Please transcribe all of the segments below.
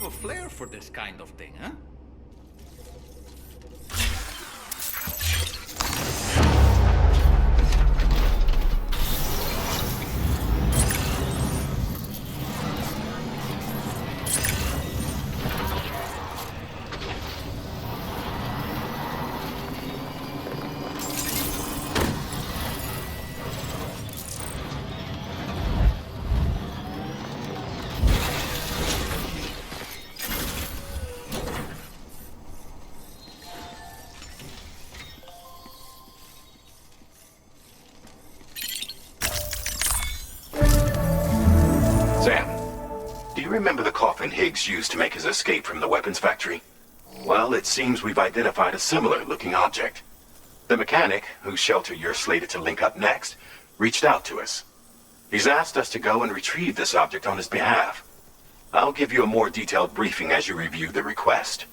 A flair for this kind of thing, huh? Remember the coffin Higgs used to make his escape from the weapons factory? Well, it seems we've identified a similar-looking object. The mechanic, whose shelter you're slated to link up next, reached out to us. He's asked us to go and retrieve this object on his behalf. I'll give you a more detailed briefing as you review the request.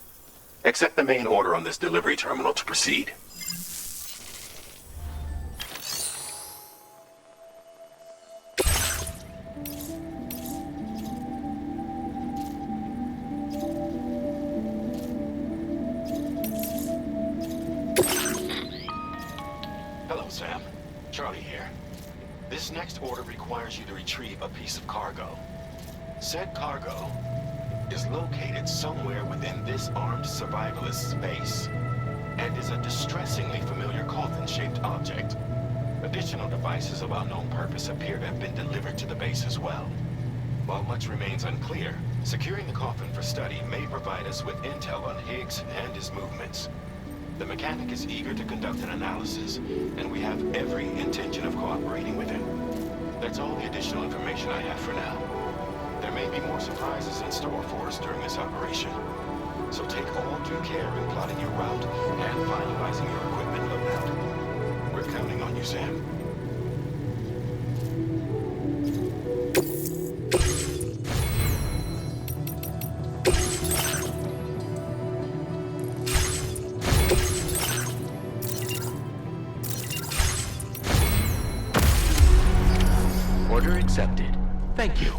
Accept the main order on this delivery terminal to proceed. Sam. Charlie here. This next order requires you to retrieve a piece of cargo. Said cargo is located somewhere within this armed survivalist space and is a distressingly familiar coffin-shaped object. Additional devices of unknown purpose appear to have been delivered to the base as well. While much remains unclear, securing the coffin for study may provide us with intel on Higgs and his movements. The mechanic is eager to conduct an analysis, and we have every intention of cooperating with him. That's all the additional information I have for now. There may be more surprises in store for us during this operation. So take all due care in plotting your route and finalizing your equipment loadout. We're counting on you, Sam. Order accepted. Thank you.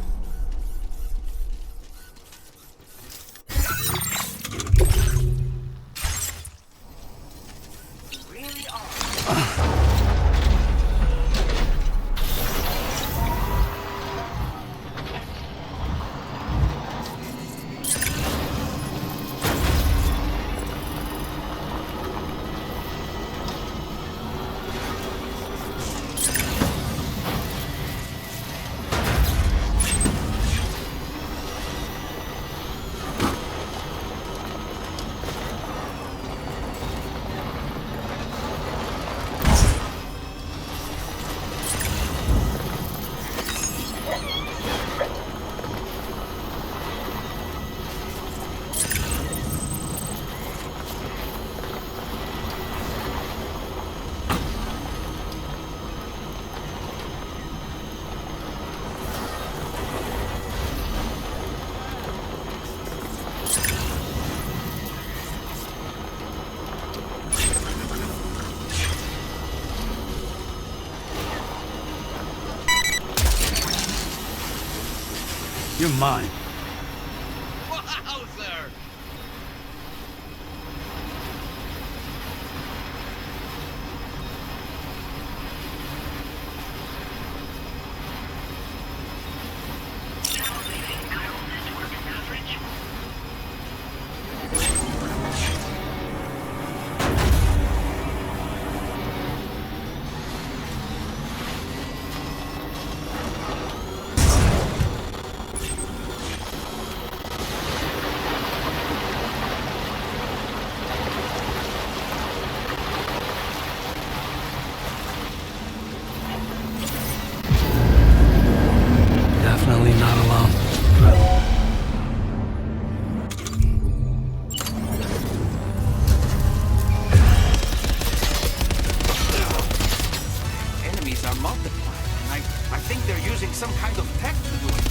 You're mine. Wowzer! Definitely not alone. Enemies are multiplying, and I think they're using some kind of tech to do it.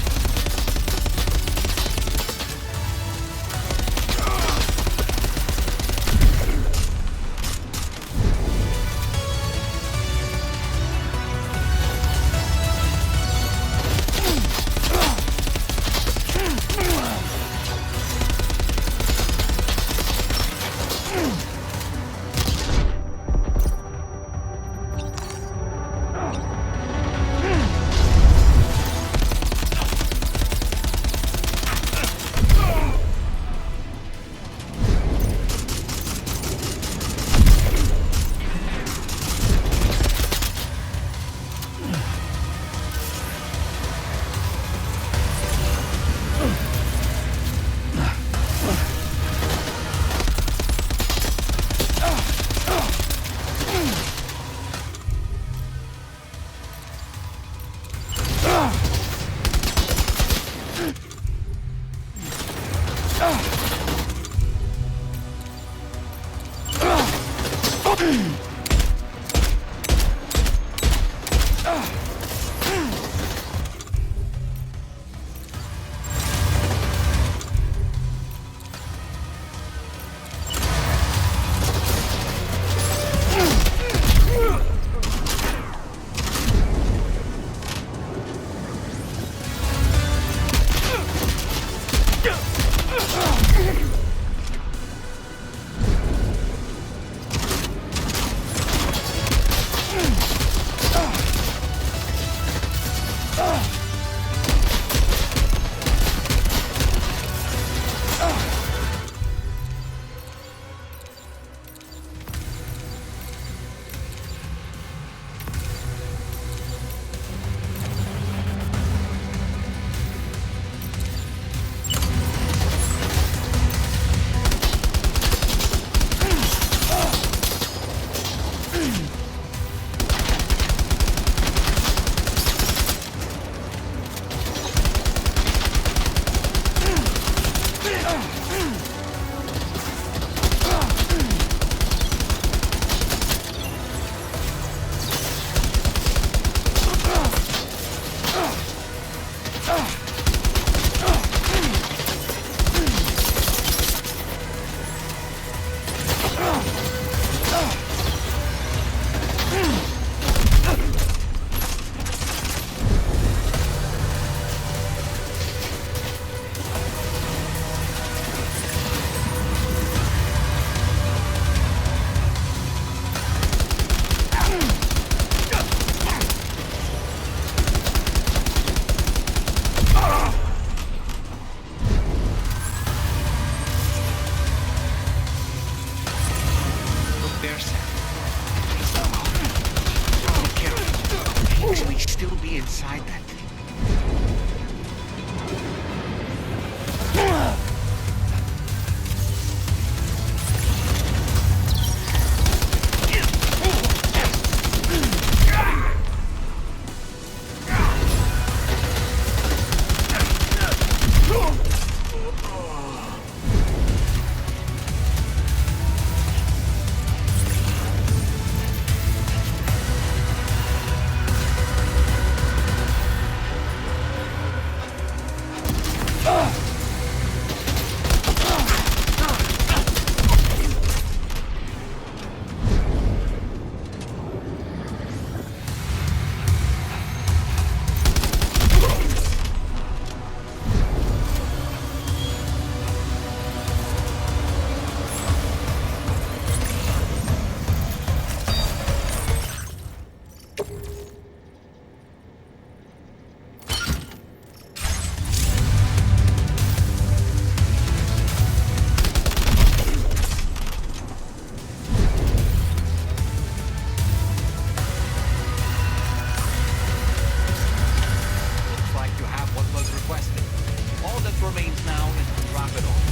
remains now is to drop it off.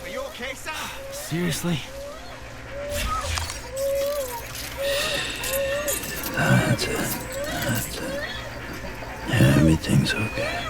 Are you okay, Sam? Seriously? That's it. That's it. Yeah, everything's okay.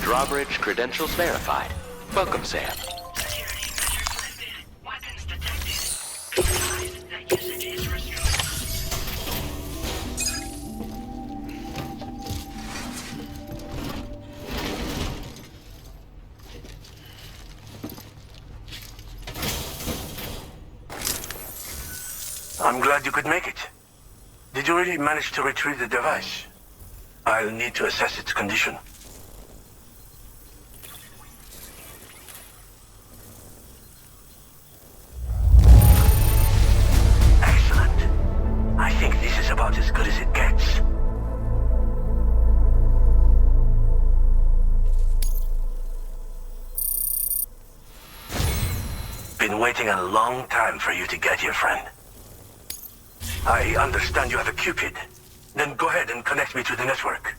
Drawbridge credentials verified. Welcome, Sam. Weapons detected. Advise that usage is restricted. I'm glad you could make it. Did you really manage to retrieve the device? I'll need to assess its condition. Excellent. I think this is about as good as it gets. Been waiting a long time for you to get here, friend. I understand you have a Cupid. Then go ahead and connect me to the network.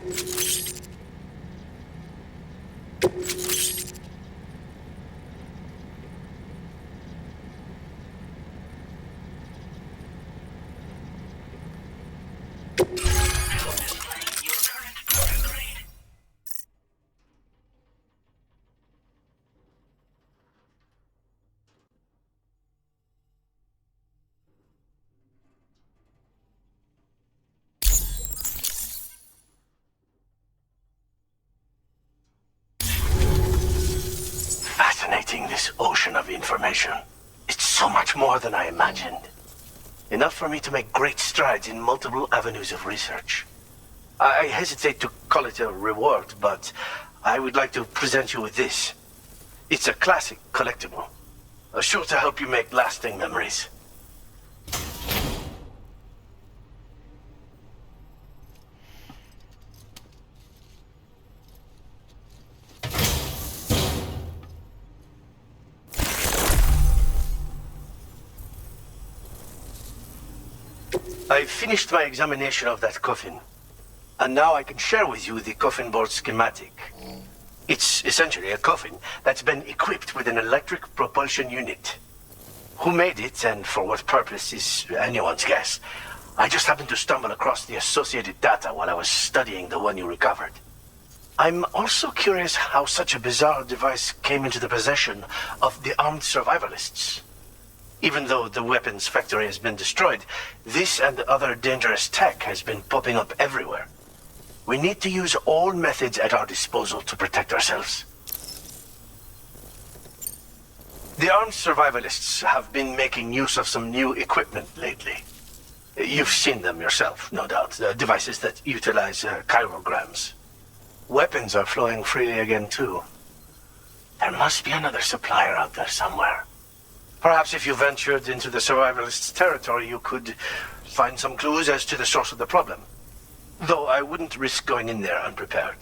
Your current program grade. Fascinating, this ocean of information. It's so much more than I imagined. Enough for me to make great strides in multiple avenues of research. I hesitate to call it a reward, but I would like to present you with this. It's a classic collectible, sure to help you make lasting memories. I finished my examination of that coffin, and now I can share with you the coffin board schematic. It's essentially a coffin that's been equipped with an electric propulsion unit. Who made it and for what purpose is anyone's guess. I just happened to stumble across the associated data while I was studying the one you recovered. I'm also curious how such a bizarre device came into the possession of the armed survivalists. Even though the weapons factory has been destroyed, this and other dangerous tech has been popping up everywhere. We need to use all methods at our disposal to protect ourselves. The armed survivalists have been making use of some new equipment lately. You've seen them yourself, no doubt. The devices that utilize chirograms. Weapons are flowing freely again, too. There must be another supplier out there somewhere. Perhaps if you ventured into the survivalists' territory, you could find some clues as to the source of the problem. Though I wouldn't risk going in there unprepared.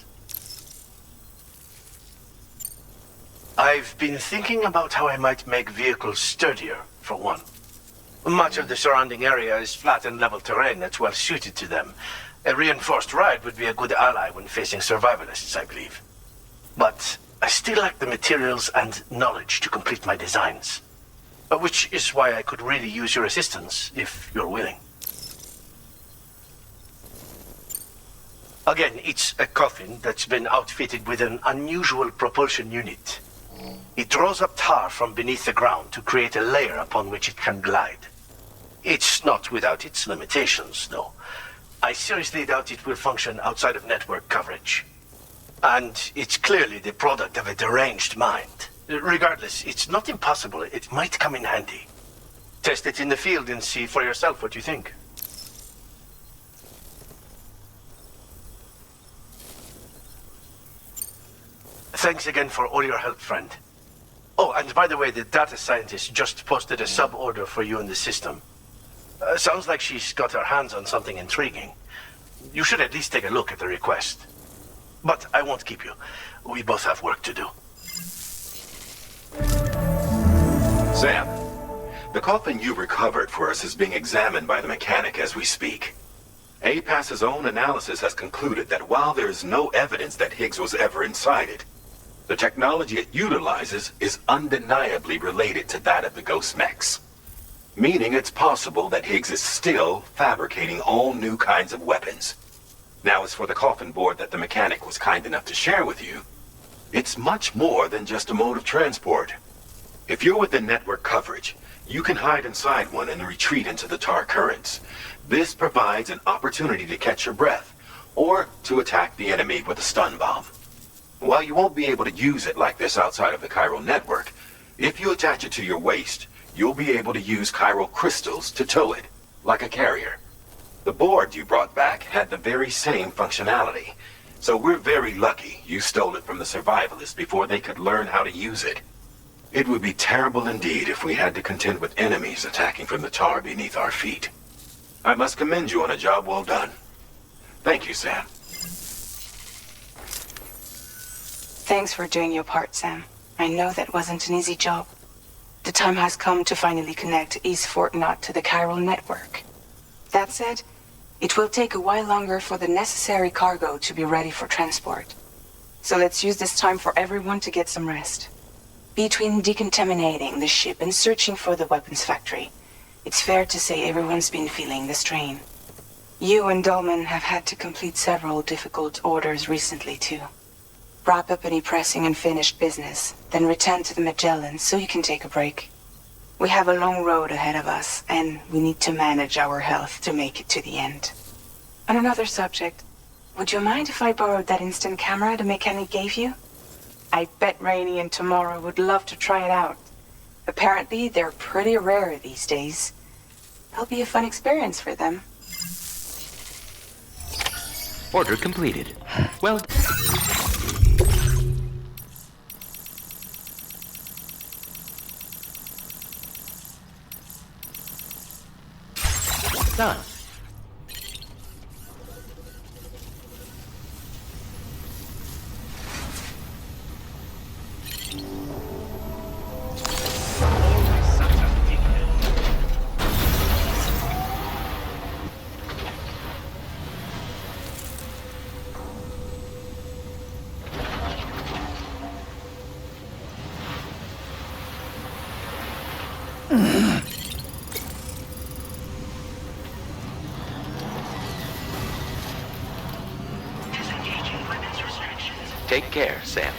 I've been thinking about how I might make vehicles sturdier, for one. Much of the surrounding area is flat and level terrain that's well suited to them. A reinforced ride would be a good ally when facing survivalists, I believe. But I still lack the materials and knowledge to complete my designs. Which is why I could really use your assistance, if you're willing. Again, it's a coffin that's been outfitted with an unusual propulsion unit. It draws up tar from beneath the ground to create a layer upon which it can glide. It's not without its limitations, though. I seriously doubt it will function outside of network coverage. And it's clearly the product of a deranged mind. Regardless, it's not impossible. It might come in handy. Test it in the field and see for yourself what you think. Thanks again for all your help, friend. Oh, and by the way, the data scientist just posted a sub-order for you in the system. Sounds like she's got her hands on something intriguing. You should at least take a look at the request. But I won't keep you. We both have work to do. Sam, the coffin you recovered for us is being examined by the mechanic as we speak. APAS's own analysis has concluded that while there is no evidence that Higgs was ever inside it, the technology it utilizes is undeniably related to that of the Ghost mechs. Meaning it's possible that Higgs is still fabricating all new kinds of weapons. Now, as for the coffin board that the mechanic was kind enough to share with you, it's much more than just a mode of transport. If you're within network coverage, you can hide inside one and retreat into the tar currents. This provides an opportunity to catch your breath, or to attack the enemy with a stun bomb. While you won't be able to use it like this outside of the chiral network, if you attach it to your waist, you'll be able to use chiral crystals to tow it, like a carrier. The board you brought back had the very same functionality, so we're very lucky you stole it from the survivalists before they could learn how to use it. It would be terrible indeed if we had to contend with enemies attacking from the tar beneath our feet. I must commend you on a job well done. Thank you, Sam. Thanks for doing your part, Sam. I know that wasn't an easy job. The time has come to finally connect East Fort Knot to the chiral network. That said, It will take a while longer for the necessary cargo to be ready for transport. So let's use this time for everyone to get some rest. Between decontaminating the ship and searching for the weapons factory, it's fair to say everyone's been feeling the strain. You and Dolman have had to complete several difficult orders recently too. Wrap up any pressing and finished business, then return to the Magellan so you can take a break. We have a long road ahead of us, and we need to manage our health to make it to the end. On another subject, would you mind if I borrowed that instant camera the mechanic gave you? I bet Rainey and Tamara would love to try it out. Apparently, they're pretty rare these days. It'll be a fun experience for them. Order completed. Well done. Disengaging weapons restrictions. Take care, Sam.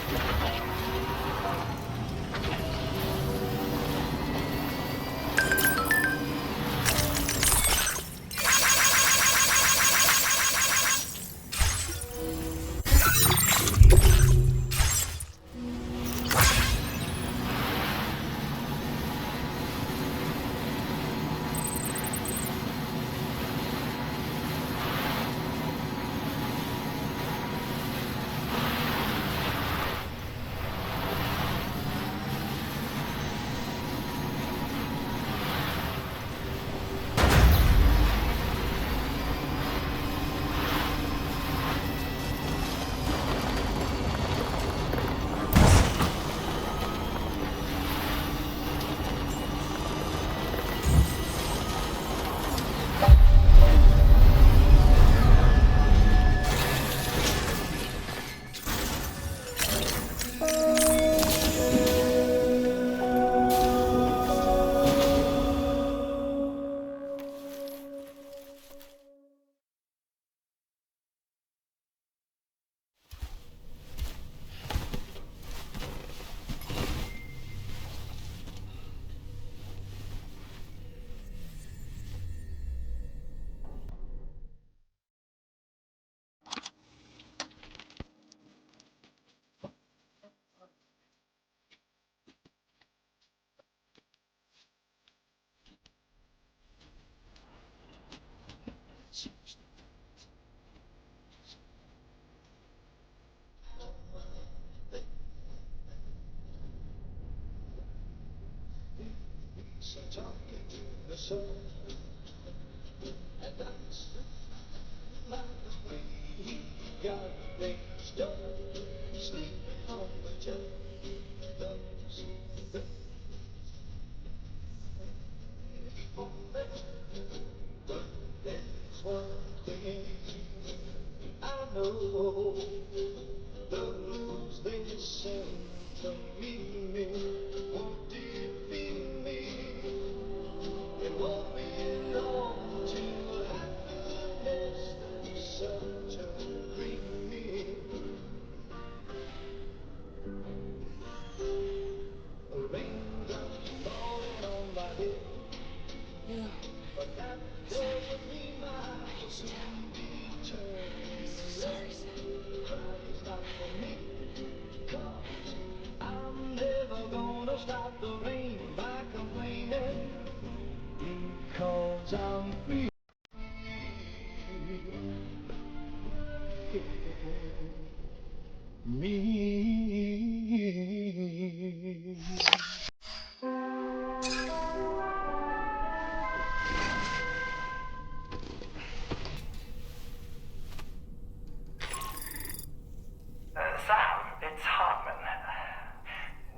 Sam, it's Hartman.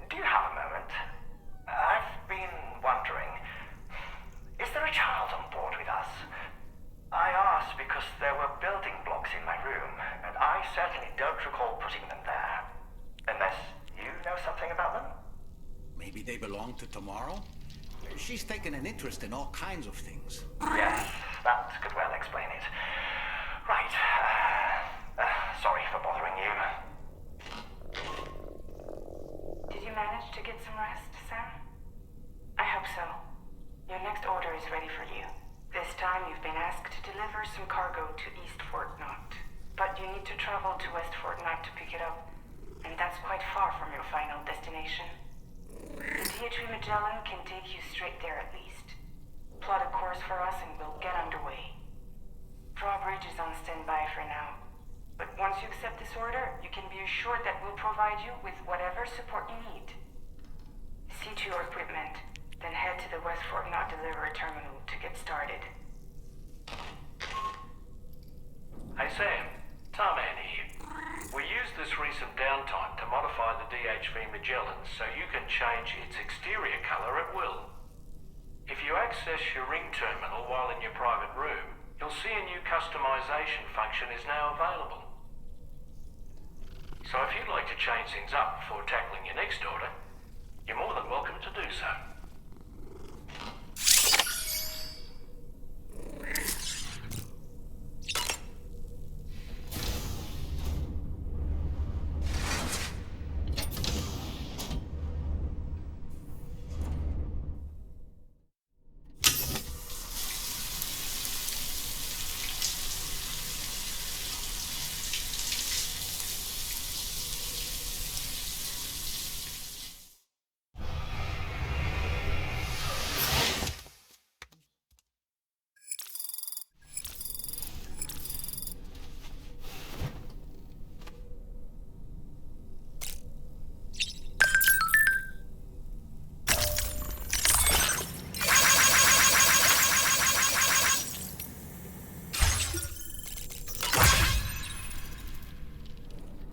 Do you have a moment? I've been wondering, is there a child on board recall putting them there. Unless you know something about them? Maybe they belong to tomorrow? She's taken an interest in all kinds of things. Yes, that could well explain it. Right. Sorry for bothering you. Did you manage to get some rest, Sam? I hope so. Your next order is ready for you. This time you've been asked to deliver some cargo to East Fort Knot. But you need to travel to West Fort Knot to pick it up. And that's quite far from your final destination. The DHV Magellan can take you straight there at least. Plot a course for us and we'll get underway. Drawbridge is on standby for now. But once you accept this order, you can be assured that we'll provide you with whatever support you need. See to your equipment, then head to the West Fort Knot delivery terminal to get started. Hey Sam, Tarman here. We used this recent downtime to modify the DHV Magellan so you can change its exterior colour at will. If you access your ring terminal while in your private room, you'll see a new customization function is now available. So if you'd like to change things up before tackling your next order, you're more than welcome to do so.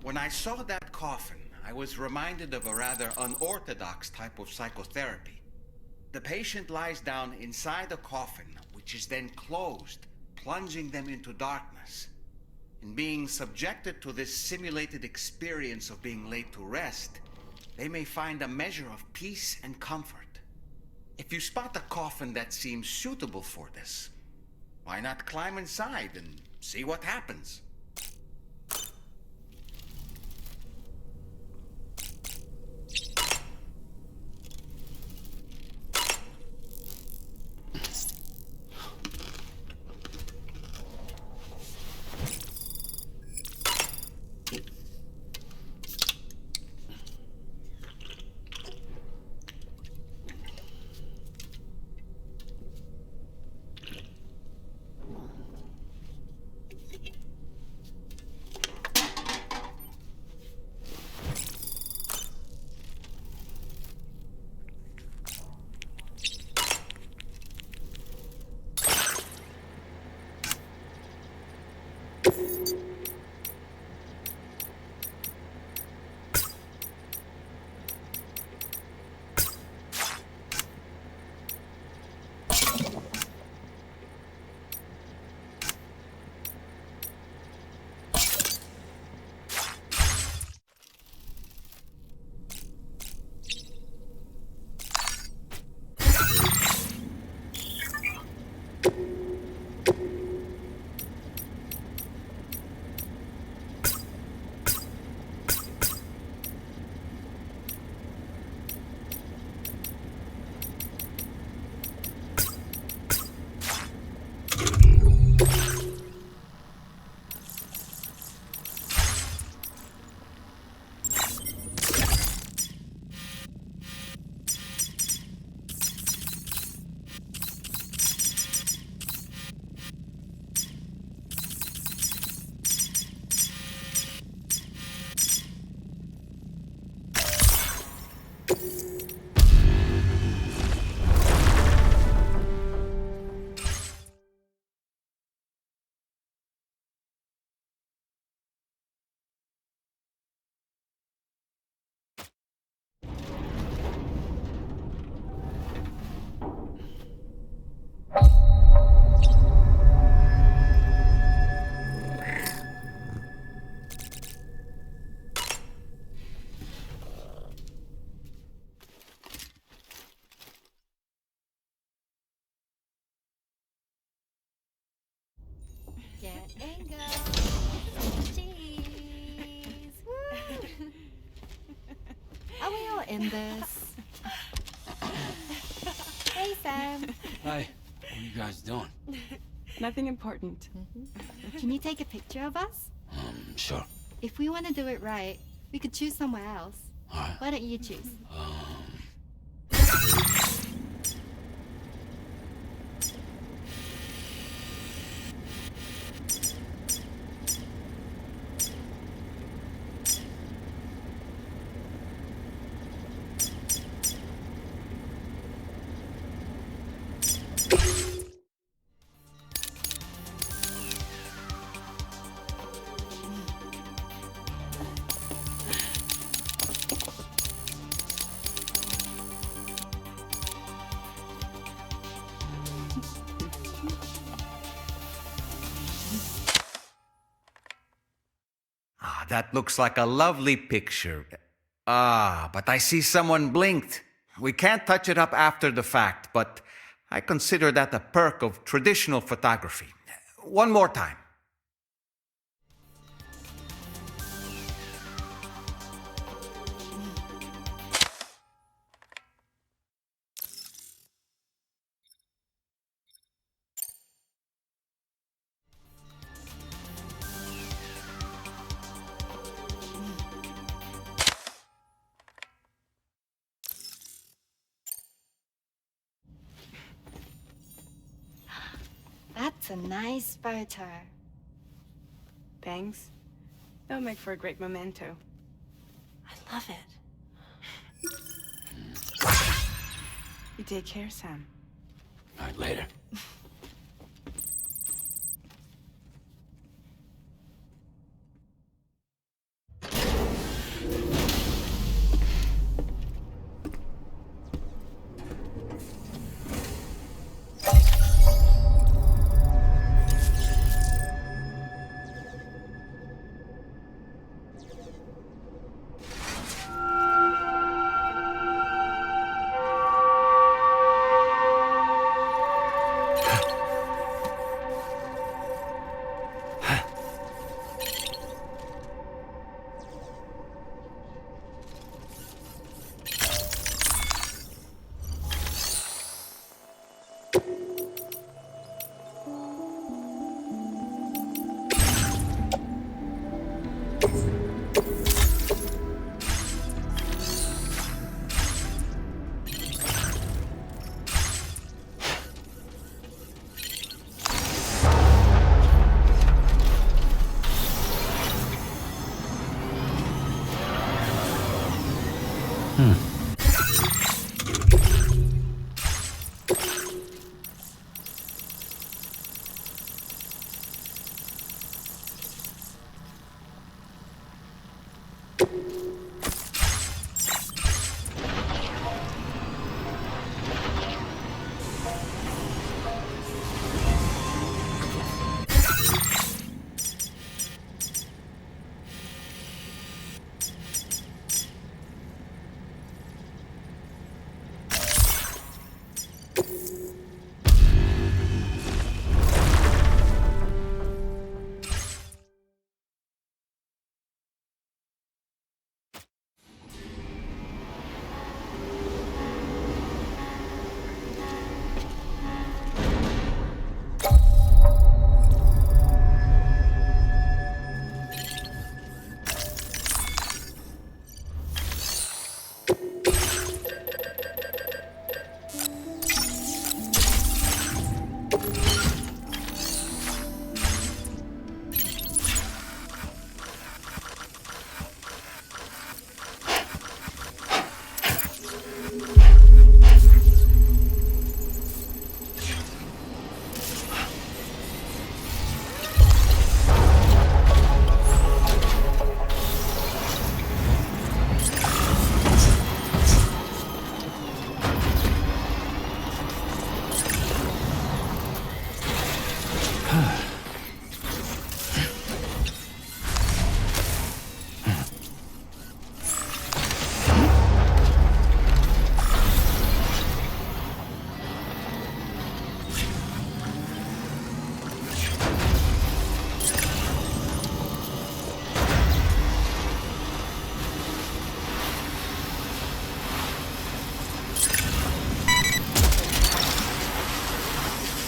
When I saw that coffin, I was reminded of a rather unorthodox type of psychotherapy. The patient lies down inside a coffin, which is then closed, plunging them into darkness. In being subjected to this simulated experience of being laid to rest, they may find a measure of peace and comfort. If you spot a coffin that seems suitable for this, why not climb inside and see what happens? in this. Hey, Sam. Hi. What are you guys doing? Nothing important. Can you take a picture of us? Sure. If we want to do it right, we could choose somewhere else. All right. Why don't you choose? Ah, that looks like a lovely picture. Ah, but I see someone blinked. We can't touch it up after the fact, but I consider that a perk of traditional photography. One more time. That's a nice photo. Thanks. That'll make for a great memento. I love it. You take care, Sam. All right, later.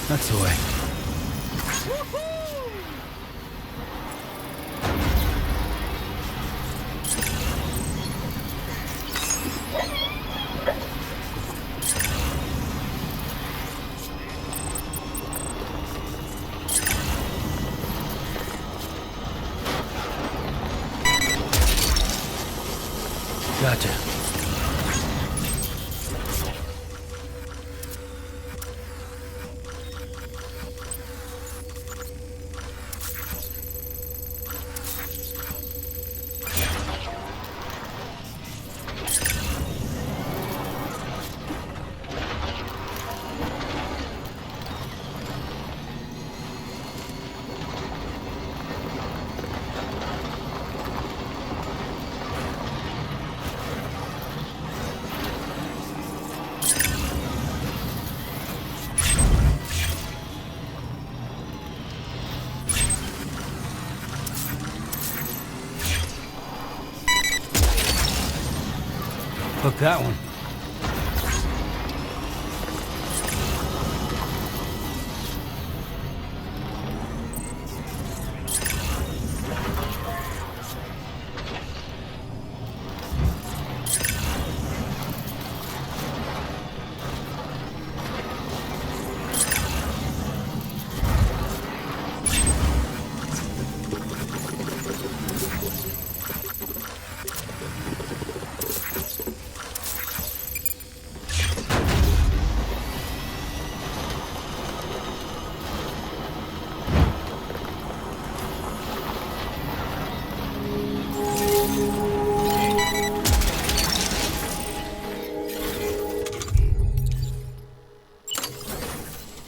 That's the way. Gotcha. Hook that one.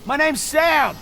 My name's Sam!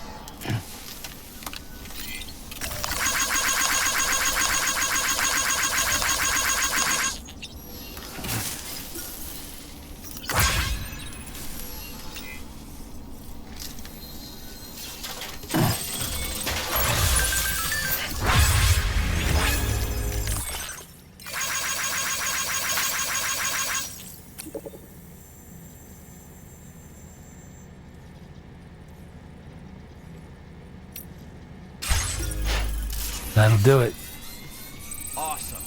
That'll do it. Awesome.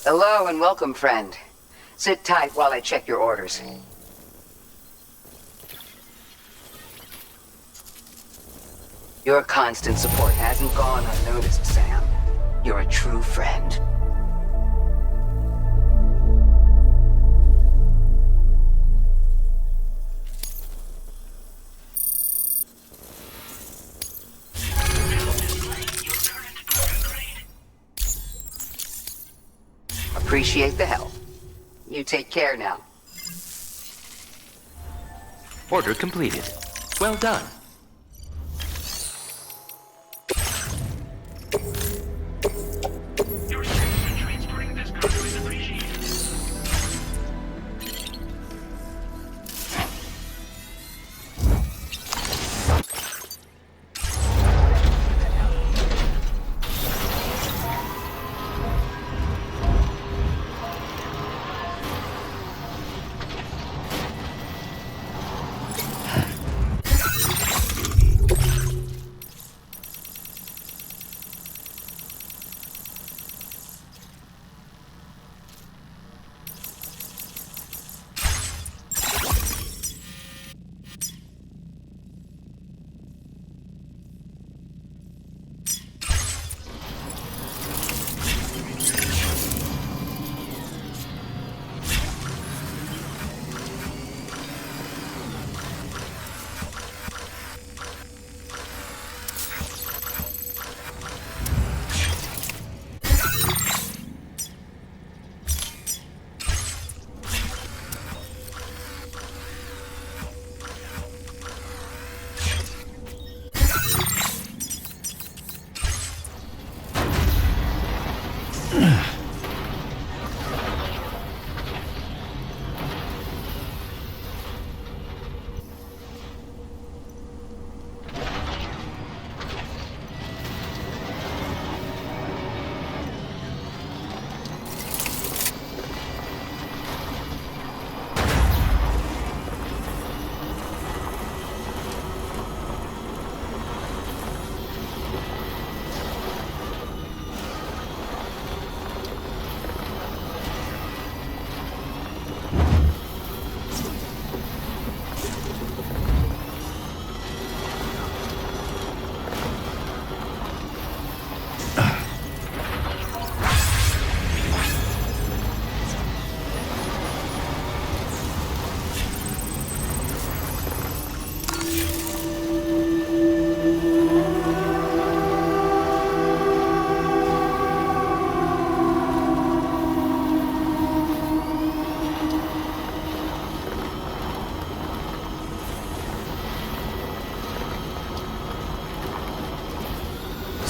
Hello and welcome, friend. Sit tight while I check your orders. Your constant support hasn't gone unnoticed, Sam. You're a true friend. Appreciate the help. You take care now. Order completed. Well done. Your service in transporting this cargo is appreciated.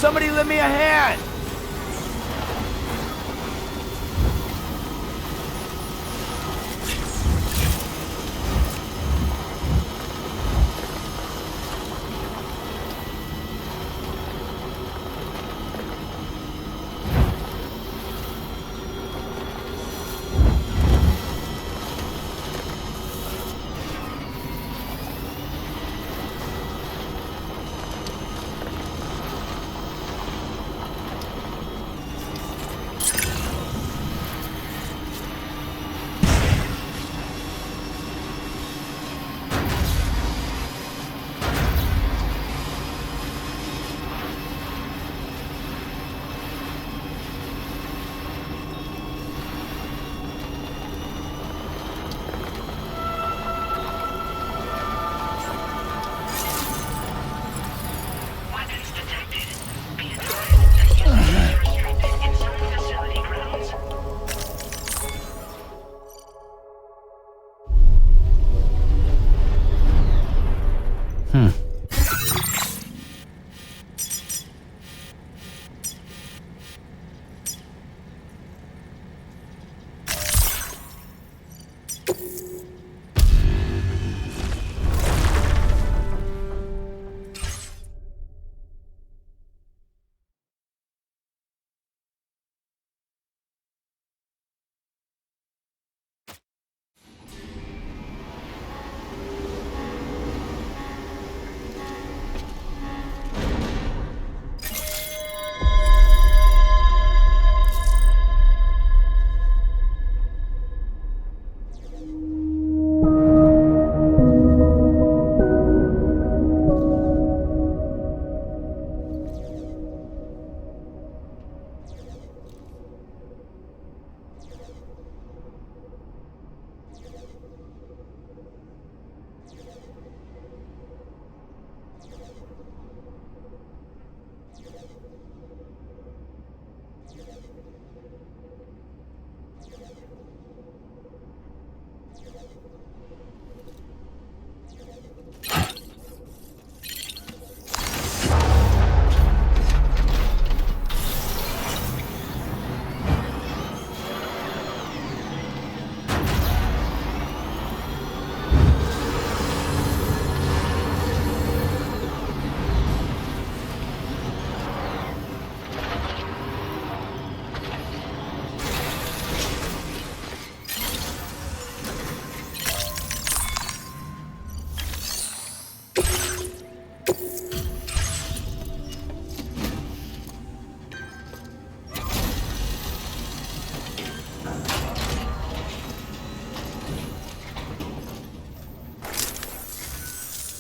somebody lend me a hand?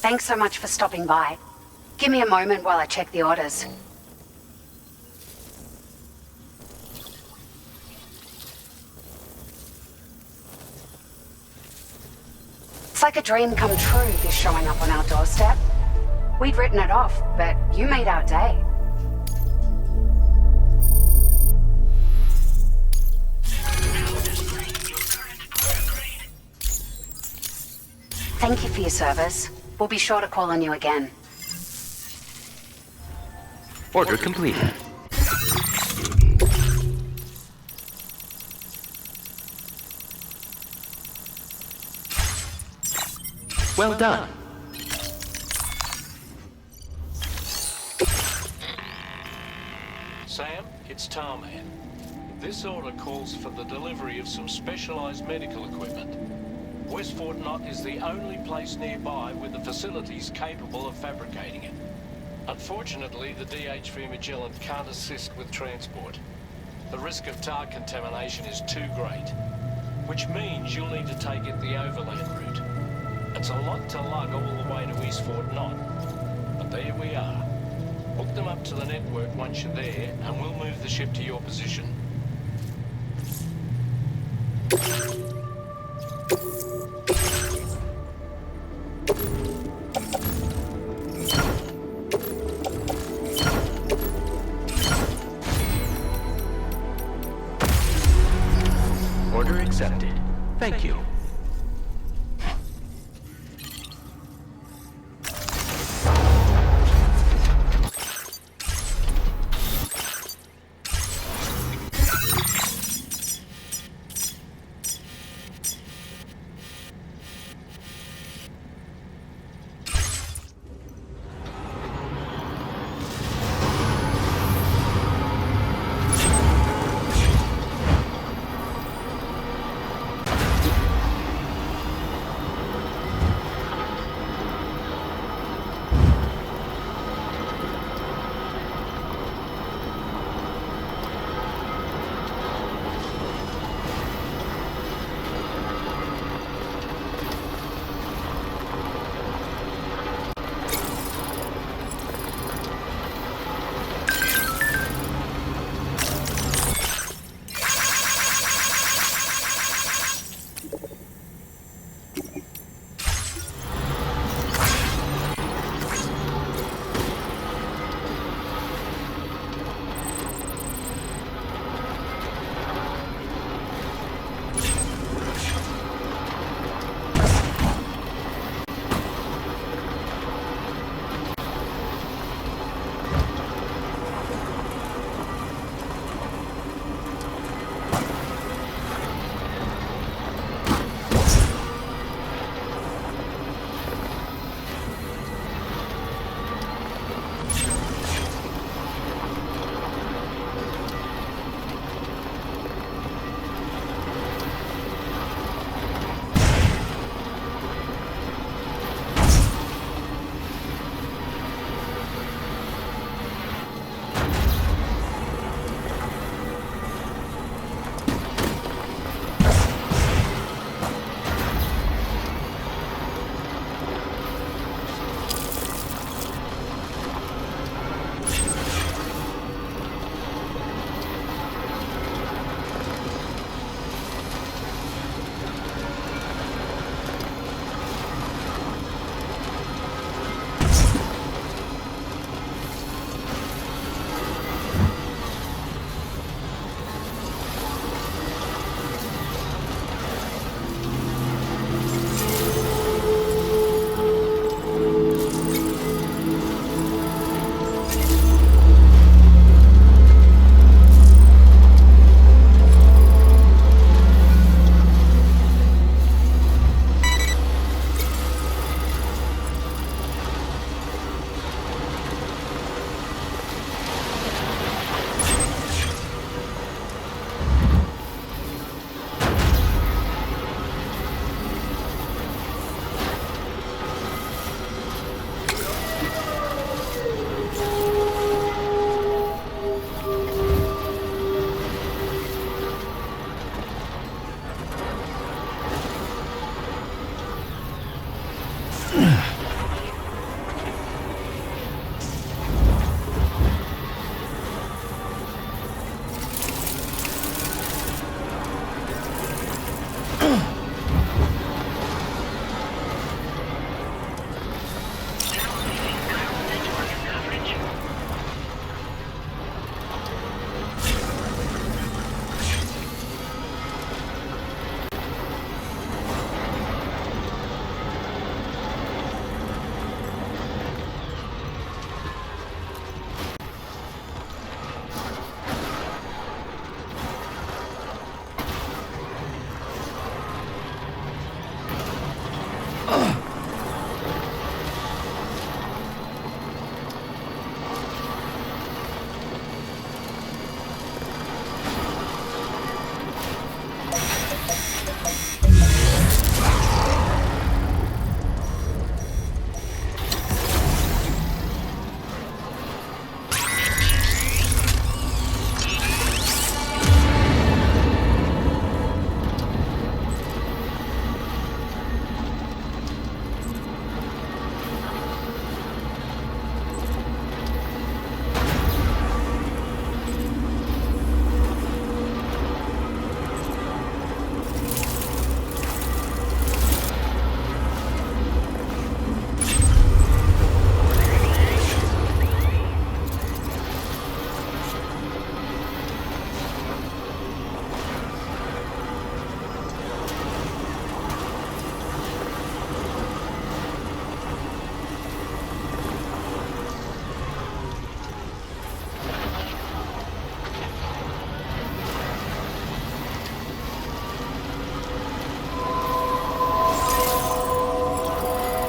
Thanks so much for stopping by. Give me a moment while I check the orders. It's like a dream come true, this showing up on our doorstep. We'd written it off, but you made our day. Thank you for your service. We'll be sure to call on you again. Order completed. Well done. Sam, it's Tarman. This order calls for the delivery of some specialized medical equipment. West Fort Knott is the only place nearby with the facilities capable of fabricating it. Unfortunately, the DHV Magellan can't assist with transport. The risk of tar contamination is too great, which means you'll need to take it the overland route. It's a lot to lug all the way to East Fort Knott, but there we are. Hook them up to the network once you're there, and we'll move the ship to your position. Order accepted. Thank you.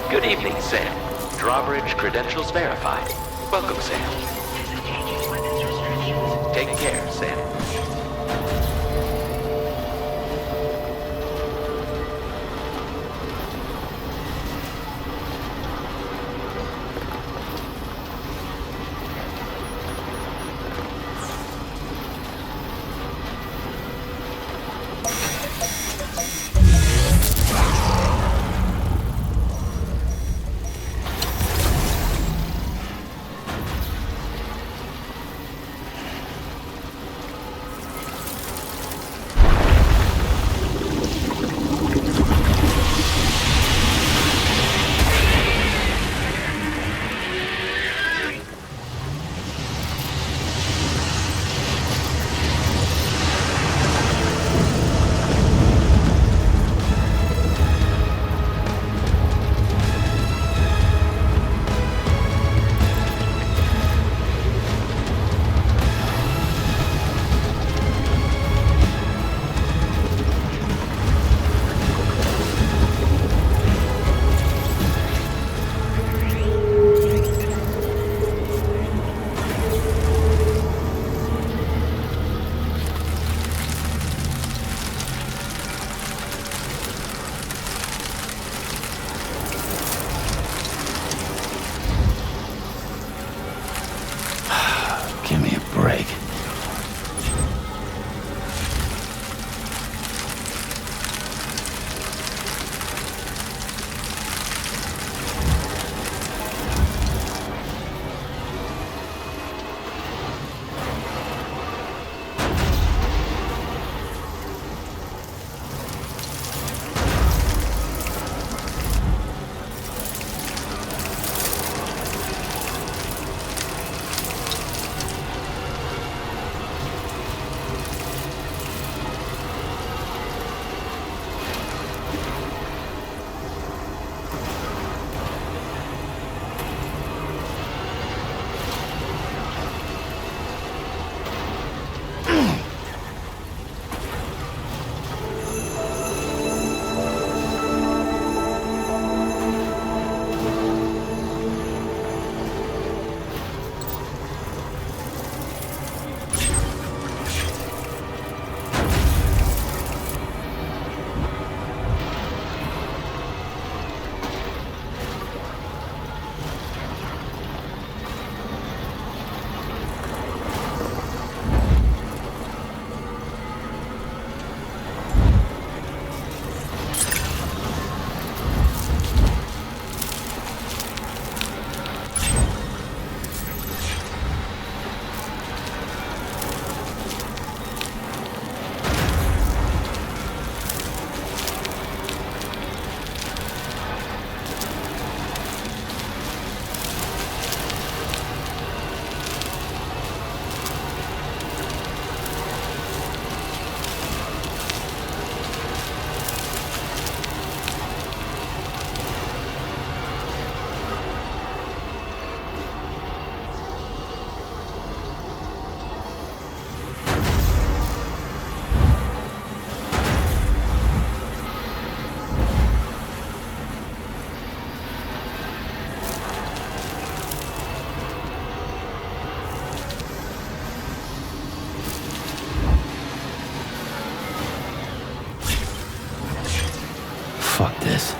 Good evening, Sam. Drawbridge credentials verified. Welcome, Sam. Take care, Sam. Give me a break. Fuck this.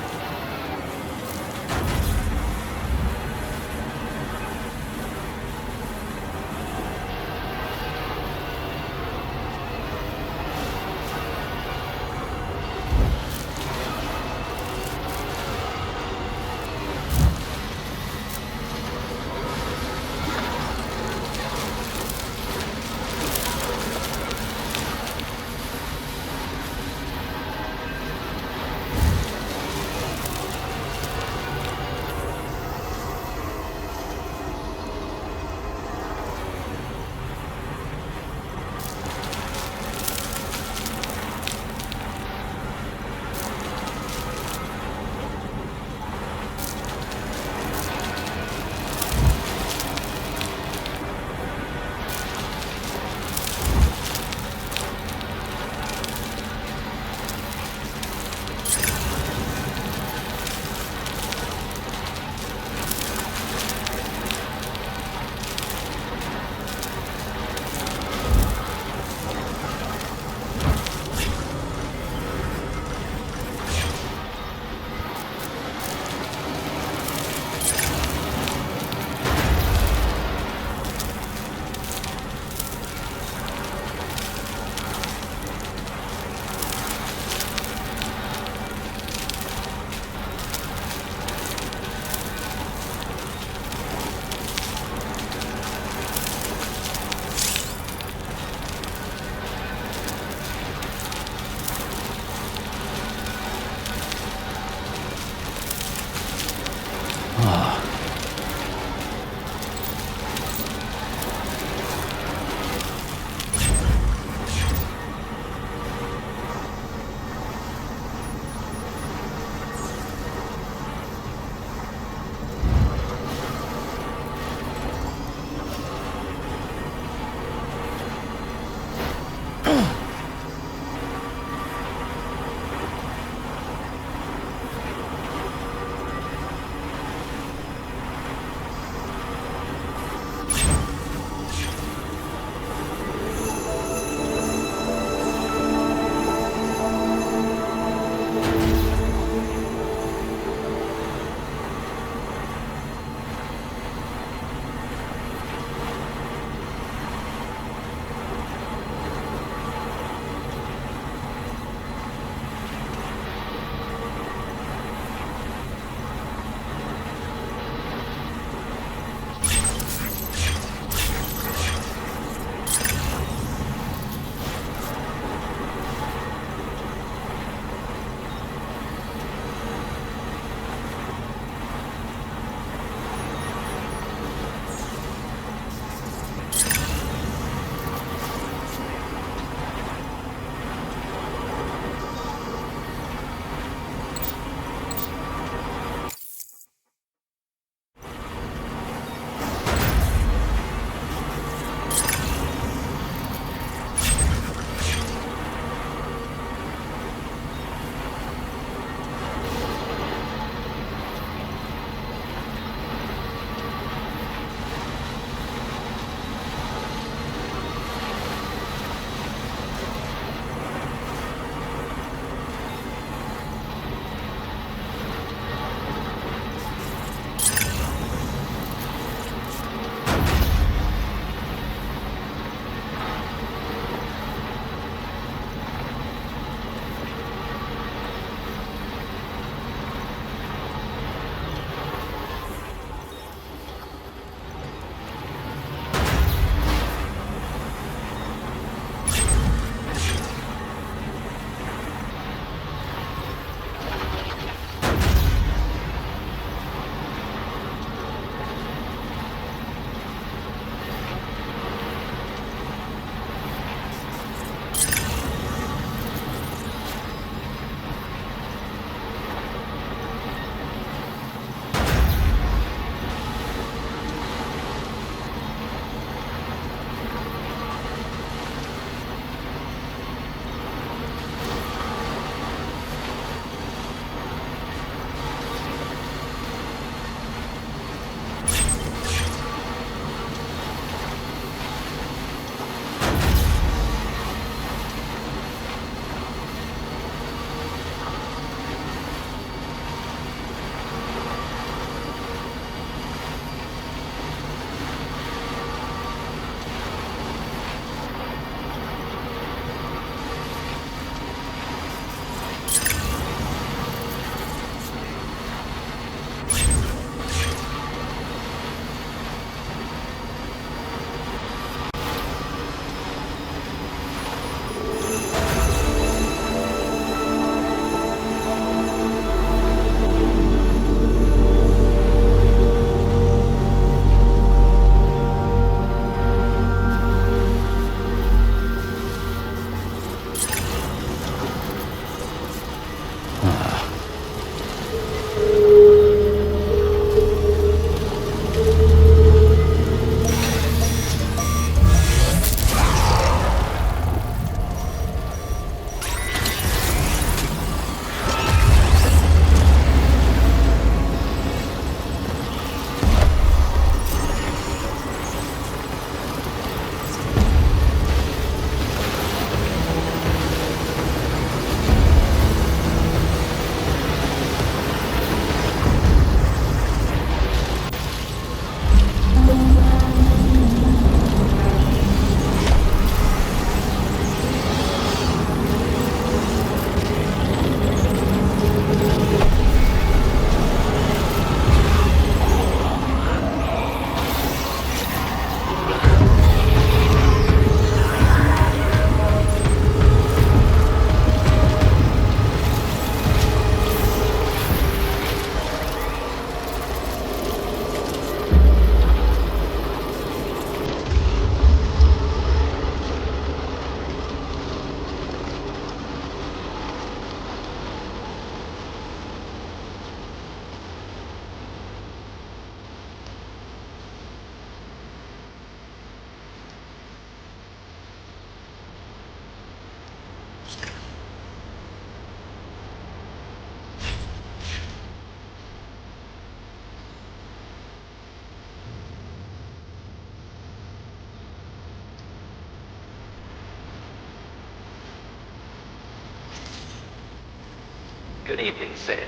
Good evening, Sam.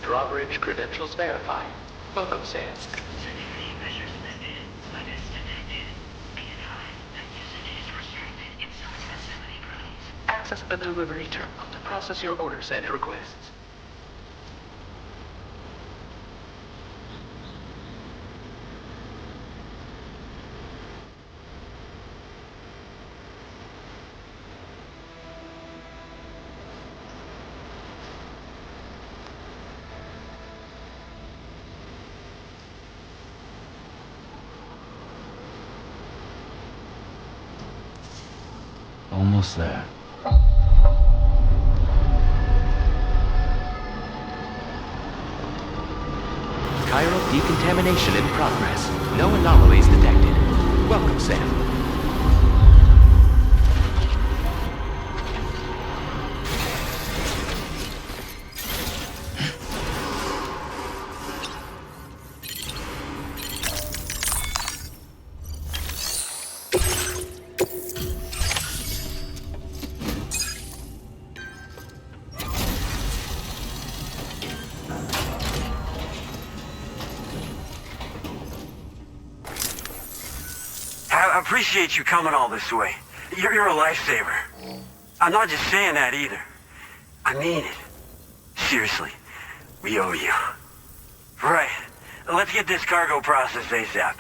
Drawbridge credentials verified. Welcome, Sam. Access the delivery terminal to process your orders and requests. Almost there. Chiral decontamination in progress. No anomalies detected. Welcome, Sam. I appreciate you coming all this way. You're a lifesaver. I'm not just saying that either. I mean it. Seriously, we owe you. Right, let's get this cargo processed ASAP.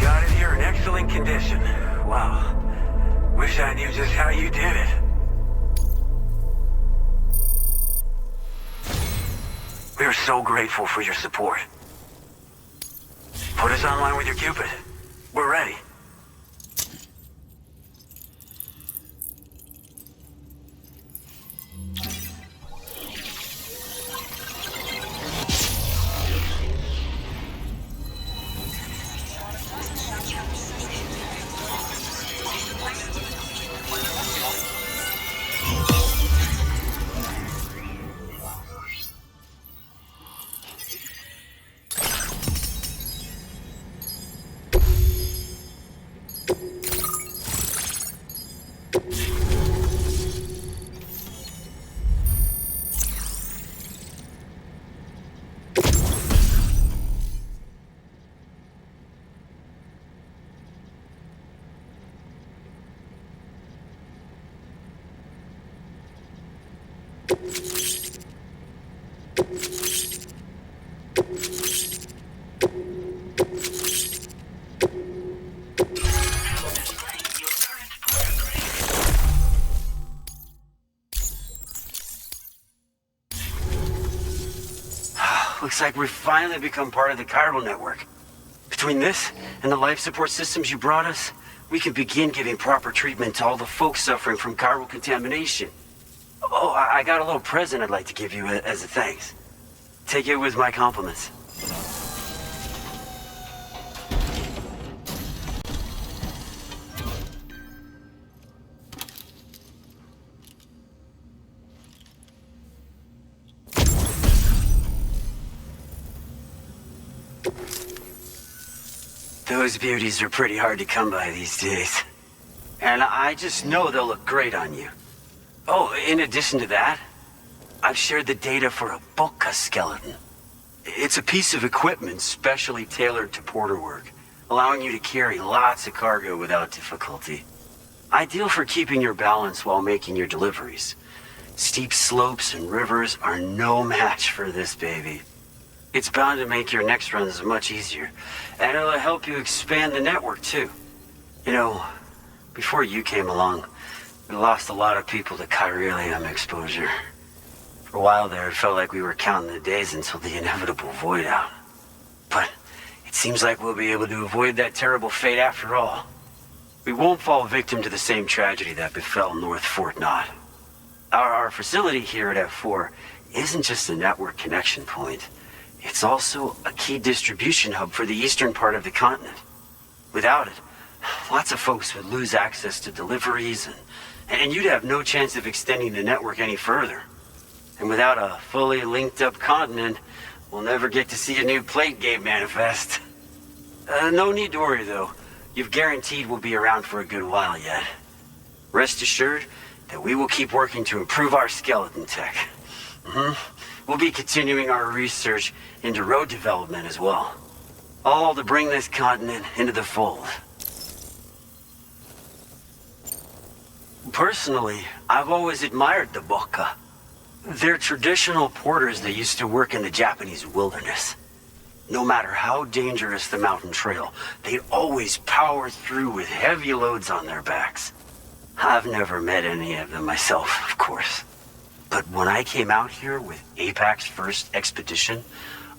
Got it here in excellent condition. Wow. Wish I knew just how you did it. We're so grateful for your support. Put us online with your Cupid. We're ready. Looks like we've finally become part of the chiral network. Between this and the life support systems you brought us, we can begin giving proper treatment to all the folks suffering from chiral contamination. Oh, I got a little present I'd like to give you as a thanks. Take it with my compliments. Those beauties are pretty hard to come by these days. And I just know they'll look great on you. Oh, in addition to that, I've shared the data for a Boca skeleton. It's a piece of equipment specially tailored to porter work, allowing you to carry lots of cargo without difficulty. Ideal for keeping your balance while making your deliveries. Steep slopes and rivers are no match for this baby. It's bound to make your next runs much easier, and it'll help you expand the network too. You know, before you came along, we lost a lot of people to chiralium exposure. For a while there, it felt like we were counting the days until the inevitable void out. But it seems like we'll be able to avoid that terrible fate after all. We won't fall victim to the same tragedy that befell North Fort Knott. Our facility here at F4 isn't just a network connection point. It's also a key distribution hub for the eastern part of the continent. Without it, lots of folks would lose access to deliveries, and you'd have no chance of extending the network any further. And without a fully linked up continent, we'll never get to see a new plate game manifest. No need to worry though. You've guaranteed we'll be around for a good while yet. Rest assured that we will keep working to improve our skeleton tech. We'll be continuing our research into road development as well. All to bring this continent into the fold. Personally, I've always admired the Boca. They're traditional porters that used to work in the Japanese wilderness. No matter how dangerous the mountain trail, they'd always power through with heavy loads on their backs. I've never met any of them myself, of course. But when I came out here with APAC's first expedition,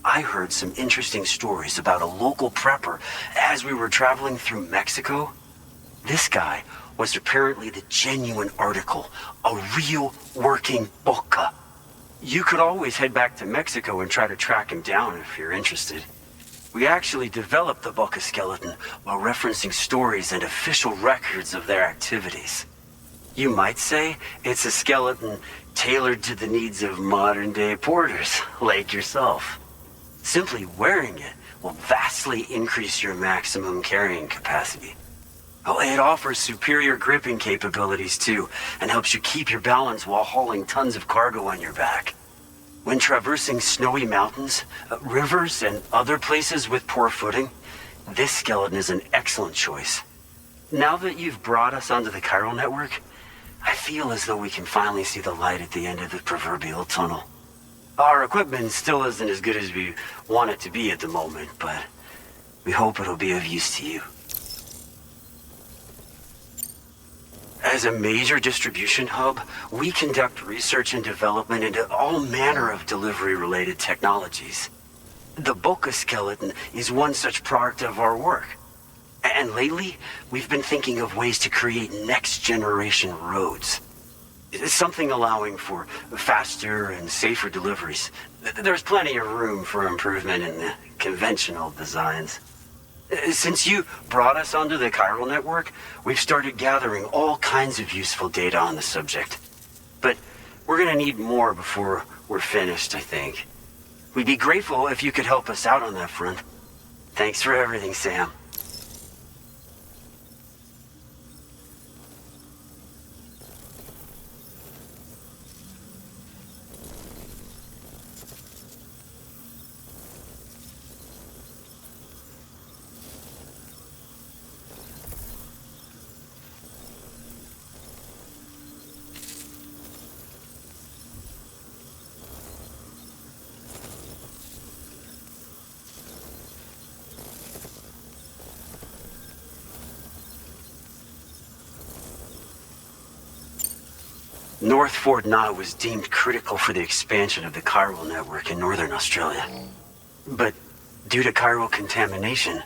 I heard some interesting stories about a local prepper as we were traveling through Mexico. This guy was apparently the genuine article, a real working Boca. You could always head back to Mexico and try to track him down if you're interested. We actually developed the Boca skeleton while referencing stories and official records of their activities. You might say it's a skeleton tailored to the needs of modern-day porters, like yourself. Simply wearing it will vastly increase your maximum carrying capacity. Oh, it offers superior gripping capabilities too, and helps you keep your balance while hauling tons of cargo on your back. When traversing snowy mountains, rivers, and other places with poor footing, this skeleton is an excellent choice. Now that you've brought us onto the chiral network, I feel as though we can finally see the light at the end of the proverbial tunnel. Our equipment still isn't as good as we want it to be at the moment, but we hope it'll be of use to you. As a major distribution hub, we conduct research and development into all manner of delivery-related technologies. The Boca skeleton is one such product of our work. And lately, we've been thinking of ways to create next-generation roads. Something allowing for faster and safer deliveries. There's plenty of room for improvement in the conventional designs. Since you brought us onto the chiral network, we've started gathering all kinds of useful data on the subject. But we're gonna need more before we're finished, I think. We'd be grateful if you could help us out on that front. Thanks for everything, Sam. North Fort Knott was deemed critical for the expansion of the chiral network in northern Australia. But due to chiral contamination,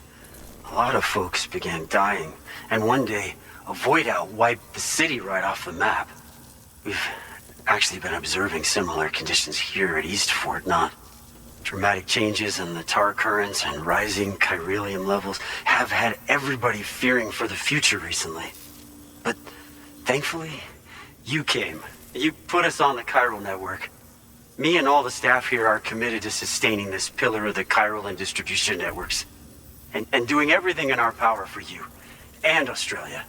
a lot of folks began dying, and one day, a void-out wiped the city right off the map. We've actually been observing similar conditions here at East Fort, not dramatic changes in the tar currents and rising chiralium levels have had everybody fearing for the future recently. But thankfully, you came. You put us on the chiral network. Me and all the staff here are committed to sustaining this pillar of the chiral and distribution networks. And doing everything in our power for you and Australia.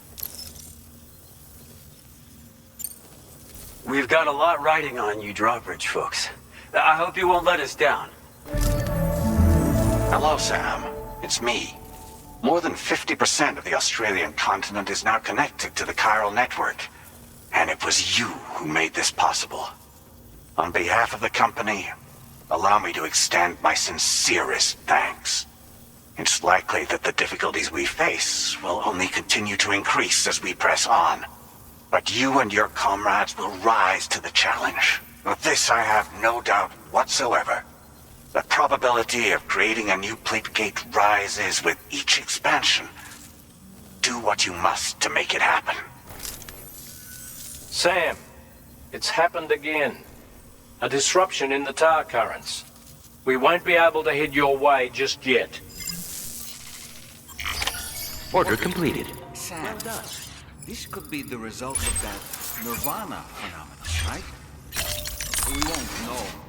We've got a lot riding on you drawbridge folks. I hope you won't let us down. Hello, Sam. It's me. More than 50% of the Australian continent is now connected to the chiral network. And it was you who made this possible. On behalf of the company, allow me to extend my sincerest thanks. It's likely that the difficulties we face will only continue to increase as we press on. But you and your comrades will rise to the challenge. Of this I have no doubt whatsoever. The probability of creating a new plate gate rises with each expansion. Do what you must to make it happen. Sam, it's happened again. A disruption in the tar currents. We won't be able to head your way just yet. Order completed. Sam, well done. This could be the result of that nirvana phenomenon, right? We won't know.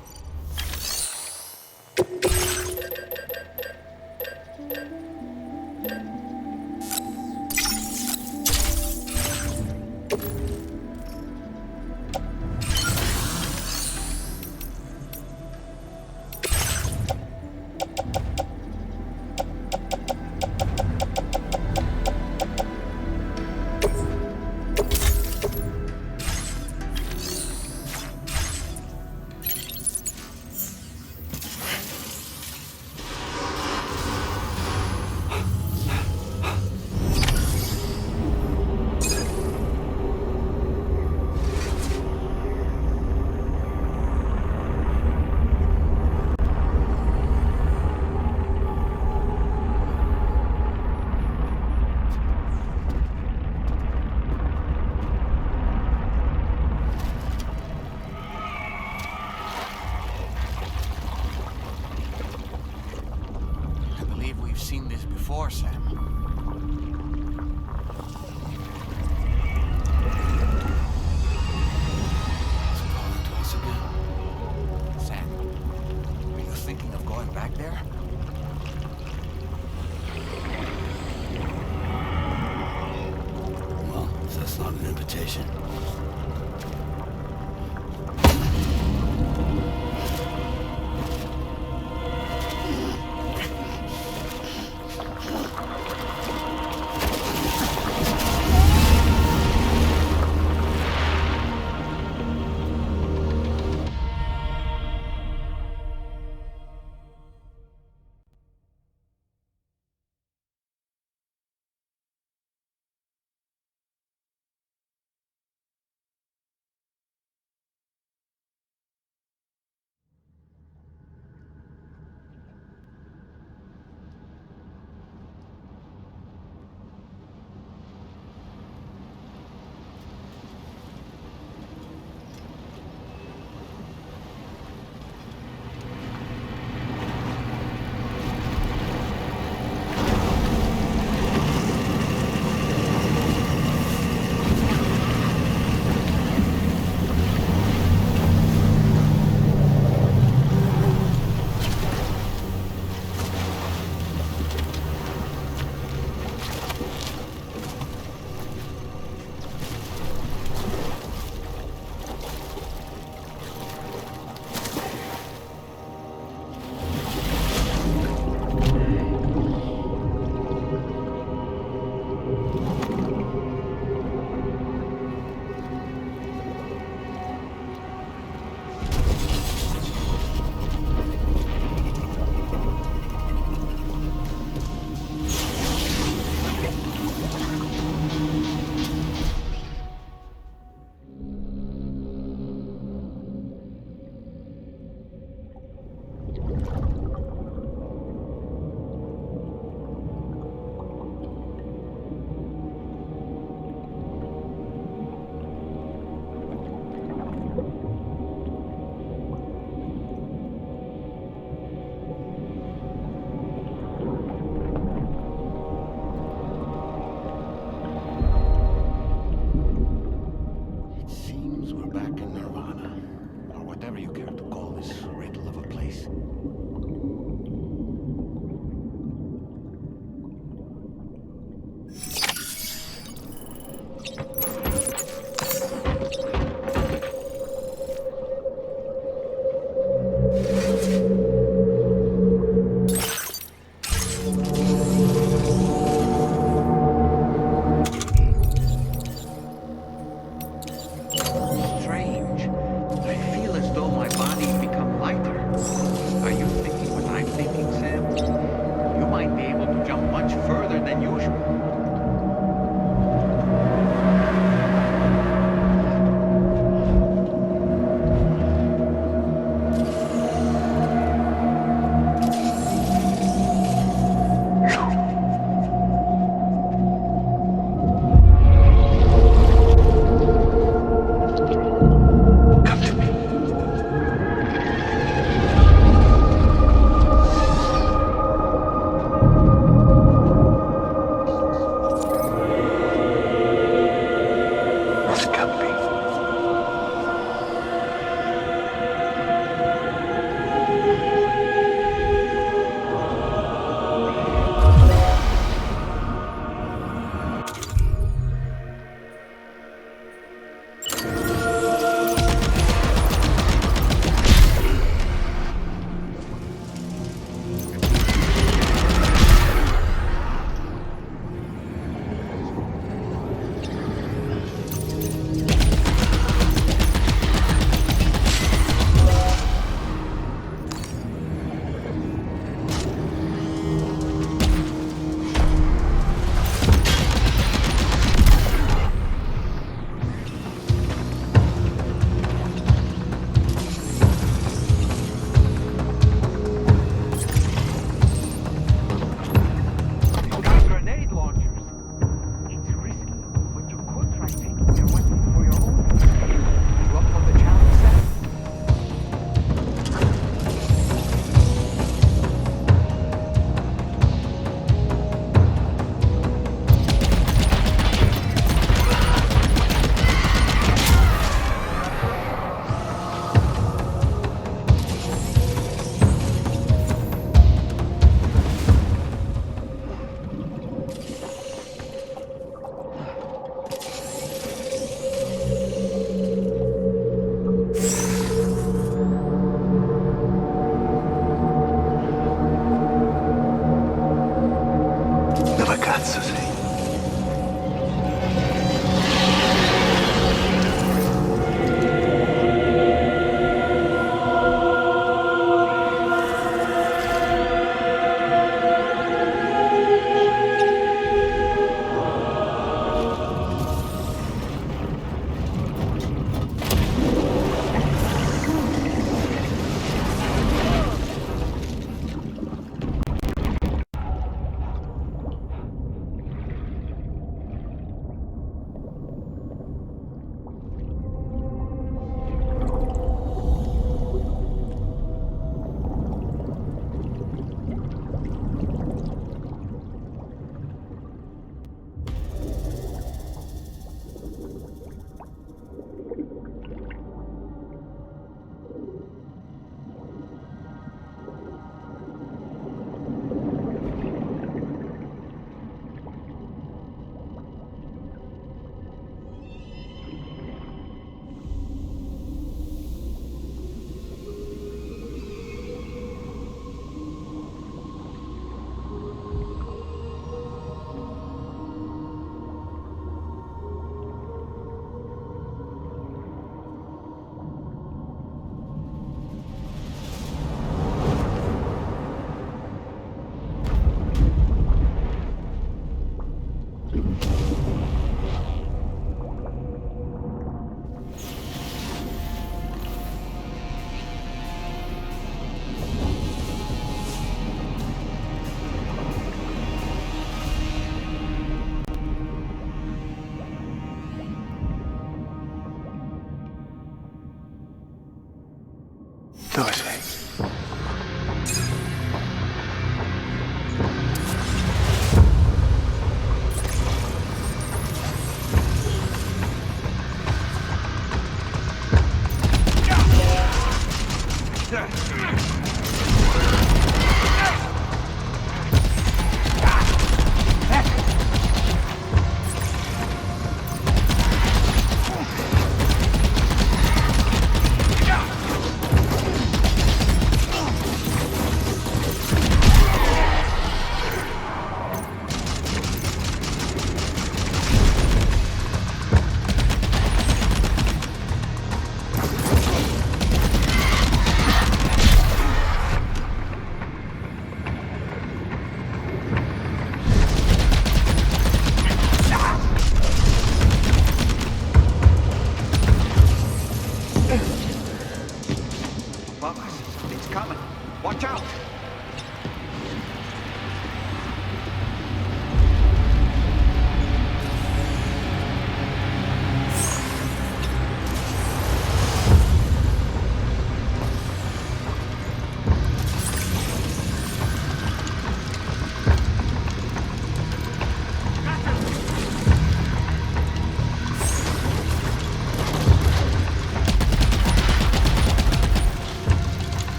Seen this before, Sam. It's calling to us again. Sam, are you thinking of going back there? Well, that's not an invitation.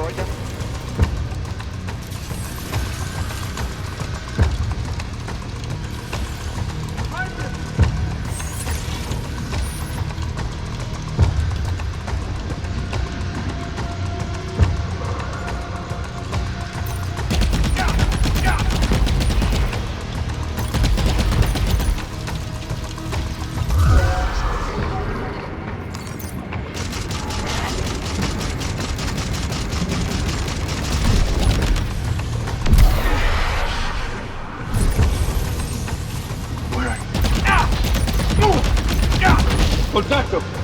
destroyed them? Contacto!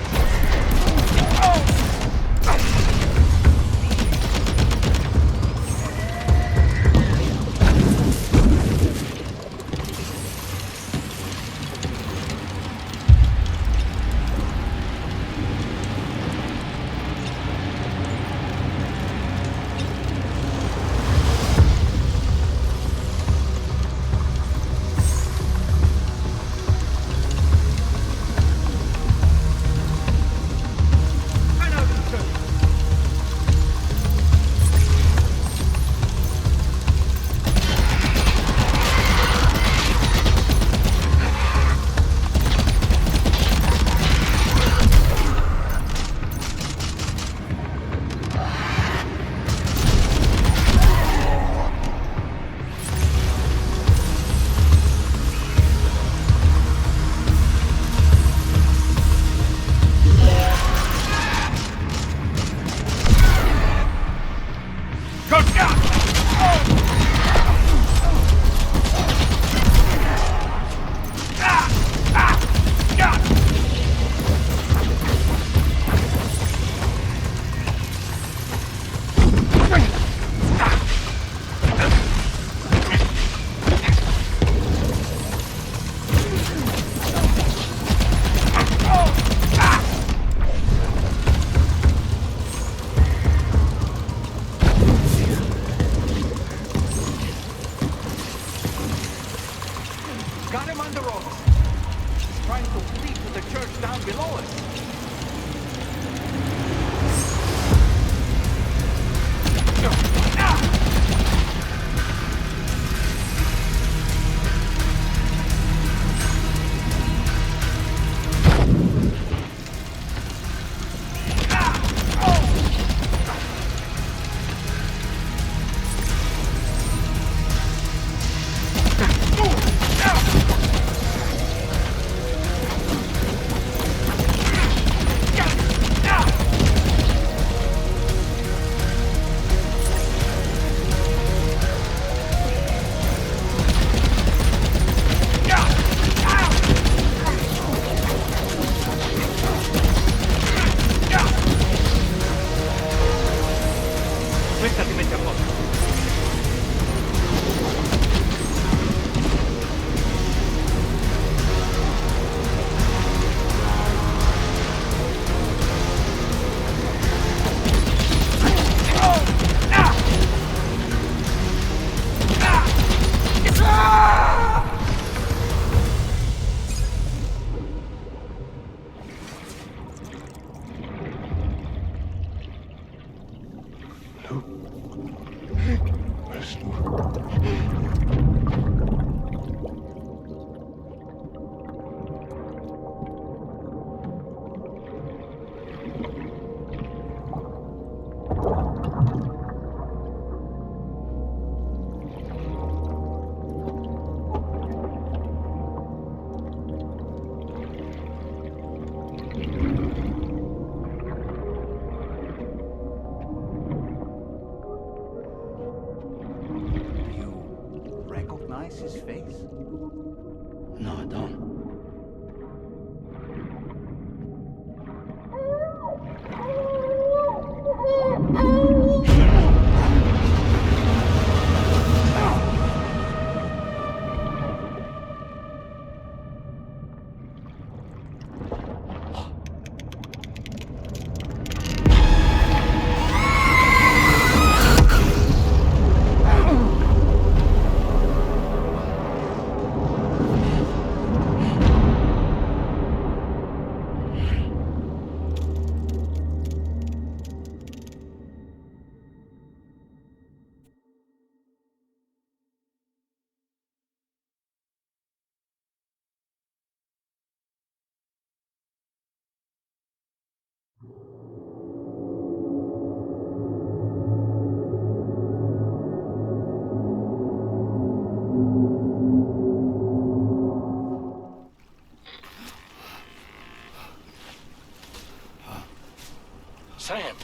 Sam,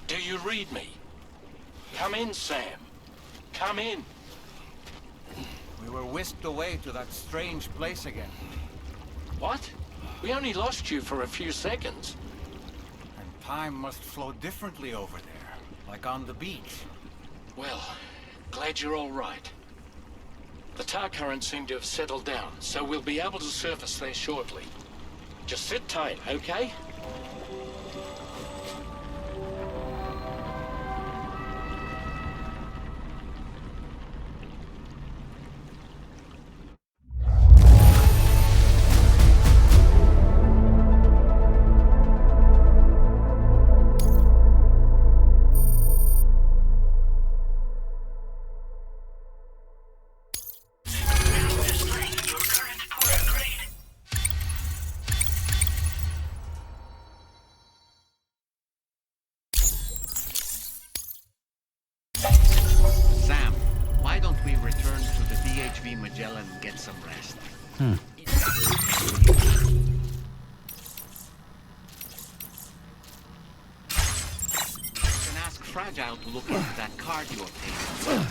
do you read me? Come in, Sam. Come in. We were whisked away to that strange place again. What? We only lost you for a few seconds. And time must flow differently over there, like on the beach. Well, glad you're all right. The tar currents seem to have settled down, so we'll be able to surface there shortly. Just sit tight, okay? Sam, why don't we return to the DHV Magellan and get some rest? You can ask Fragile to look into that card you obtained.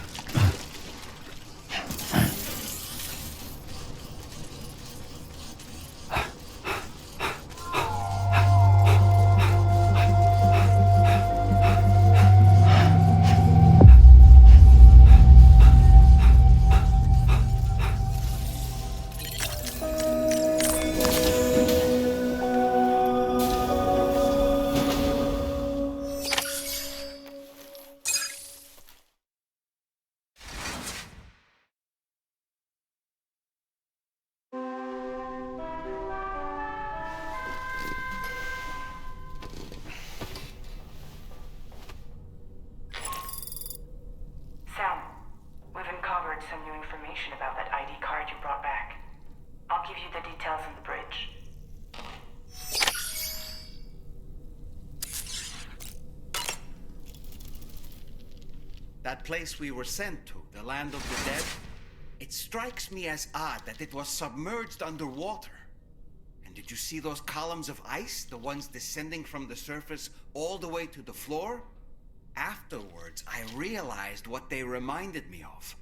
Sam, we've uncovered some new information about that ID card you brought back. I'll give you the details on the bridge. That place we were sent to, the land of the dead, it strikes me as odd that it was submerged underwater. And did you see those columns of ice, the ones descending from the surface all the way to the floor? Afterwards, I realized what they reminded me of.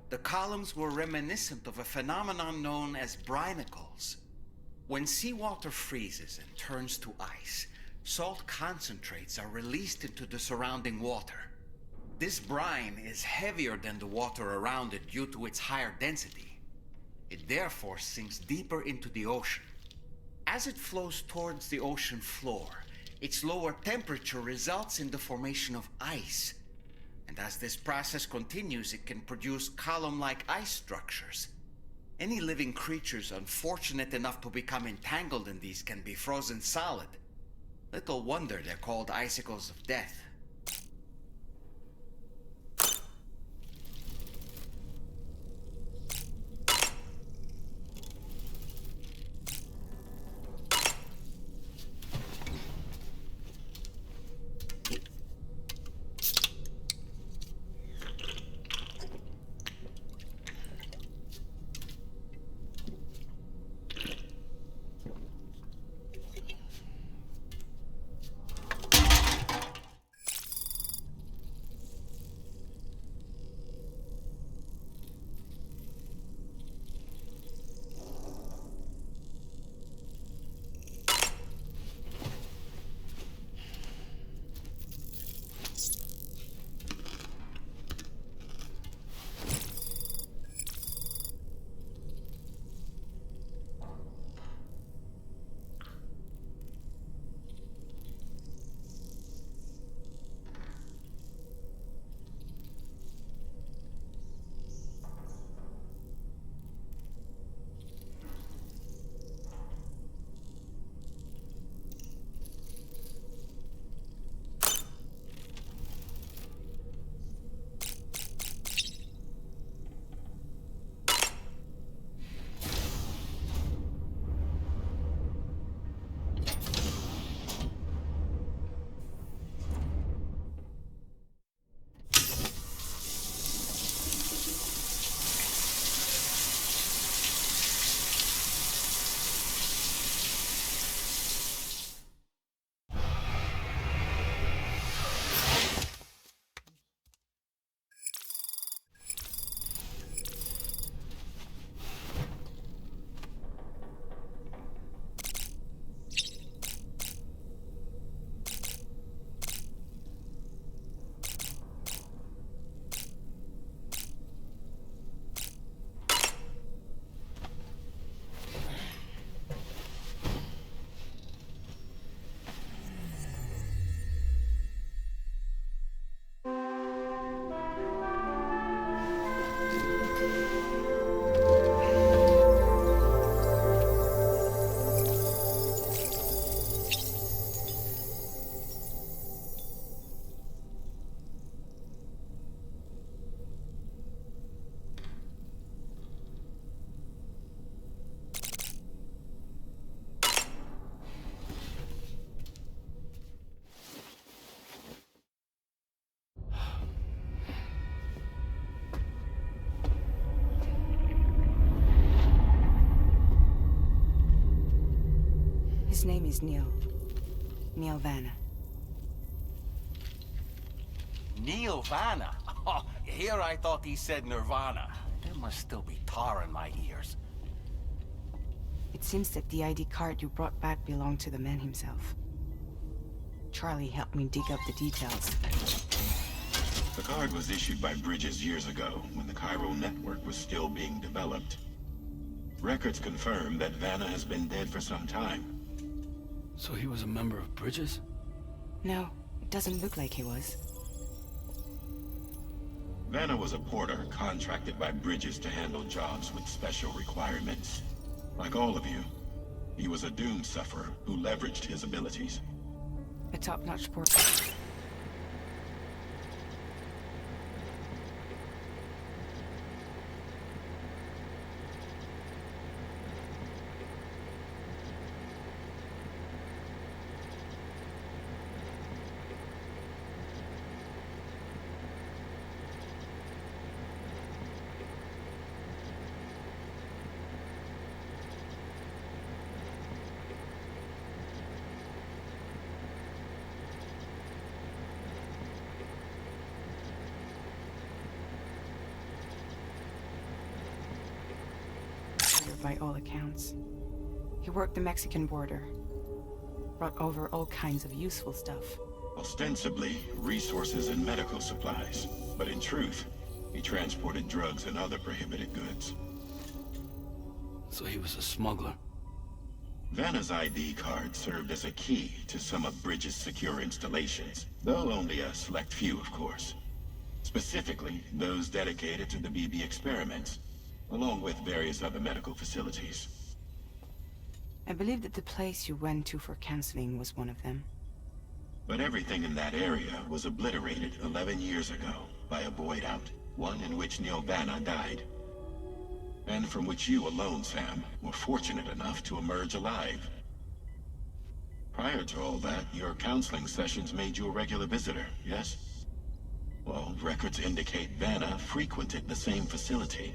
The columns were reminiscent of a phenomenon known as brinicles. When seawater freezes and turns to ice, salt concentrates are released into the surrounding water. This brine is heavier than the water around it due to its higher density. It therefore sinks deeper into the ocean. As it flows towards the ocean floor, its lower temperature results in the formation of ice. And as this process continues, it can produce column-like ice structures. Any living creatures unfortunate enough to become entangled in these can be frozen solid. Little wonder they're called icicles of death. His name is Neil. Neil Vanna. Neil Vanna? Oh, here I thought he said Nirvana. There must still be tar in my ears. It seems that the ID card you brought back belonged to the man himself. Charlie helped me dig up the details. The card was issued by Bridges years ago, when the chiral network was still being developed. Records confirm that Vanna has been dead for some time. So he was a member of Bridges? No, it doesn't look like he was. Vanna was a porter contracted by Bridges to handle jobs with special requirements. Like all of you, he was a doom sufferer who leveraged his abilities. A top-notch porter. By all accounts. He worked the Mexican border. Brought over all kinds of useful stuff. Ostensibly, resources and medical supplies. But in truth, he transported drugs and other prohibited goods. So he was a smuggler? Vanna's ID card served as a key to some of Bridges' secure installations, though only a select few, of course. Specifically, those dedicated to the BB experiments, along with various other medical facilities. I believe that the place you went to for counseling was one of them. But everything in that area was obliterated 11 years ago by a void out, one in which Neil Vanna died. And from which you alone, Sam, were fortunate enough to emerge alive. Prior to all that, your counseling sessions made you a regular visitor, yes? Well, records indicate Vanna frequented the same facility.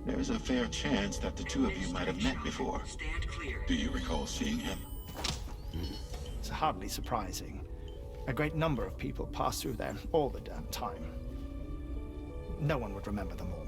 There's a fair chance that the two of you might have met before. Do you recall seeing him? It's hardly surprising. A great number of people pass through there all the damn time. No one would remember them all.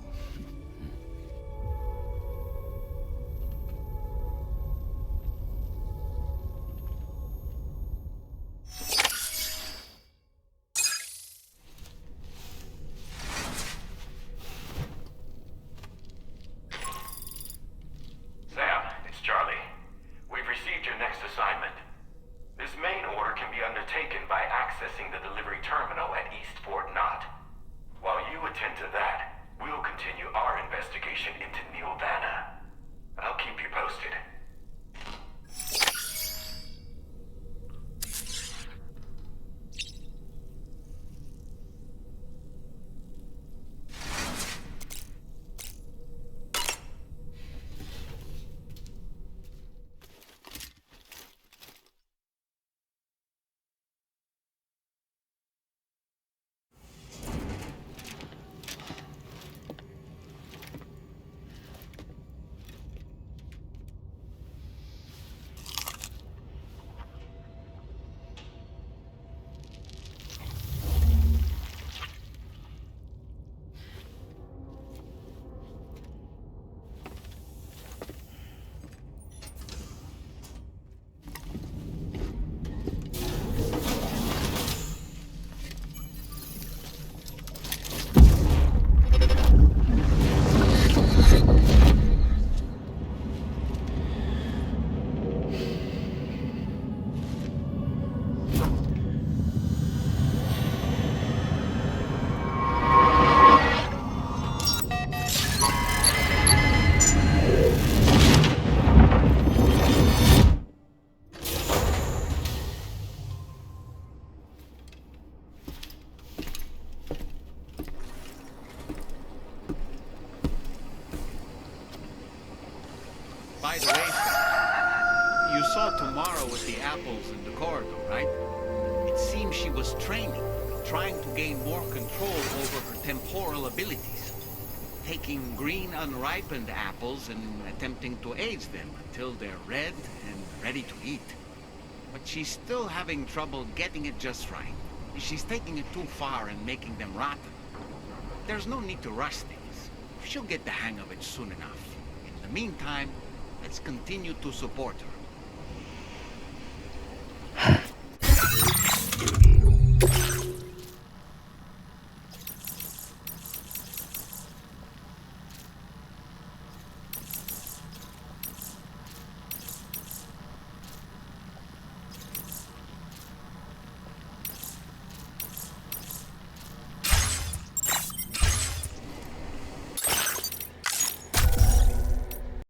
By the way, you saw Tomorrow with the apples in the corridor, right? It seems she was training, trying to gain more control over her temporal abilities. taking green unripened apples and attempting to age them until they're red and ready to eat. But she's still having trouble getting it just right. She's taking it too far and making them rotten. There's no need to rush things. She'll get the hang of it soon enough. In the meantime, let's continue to support her.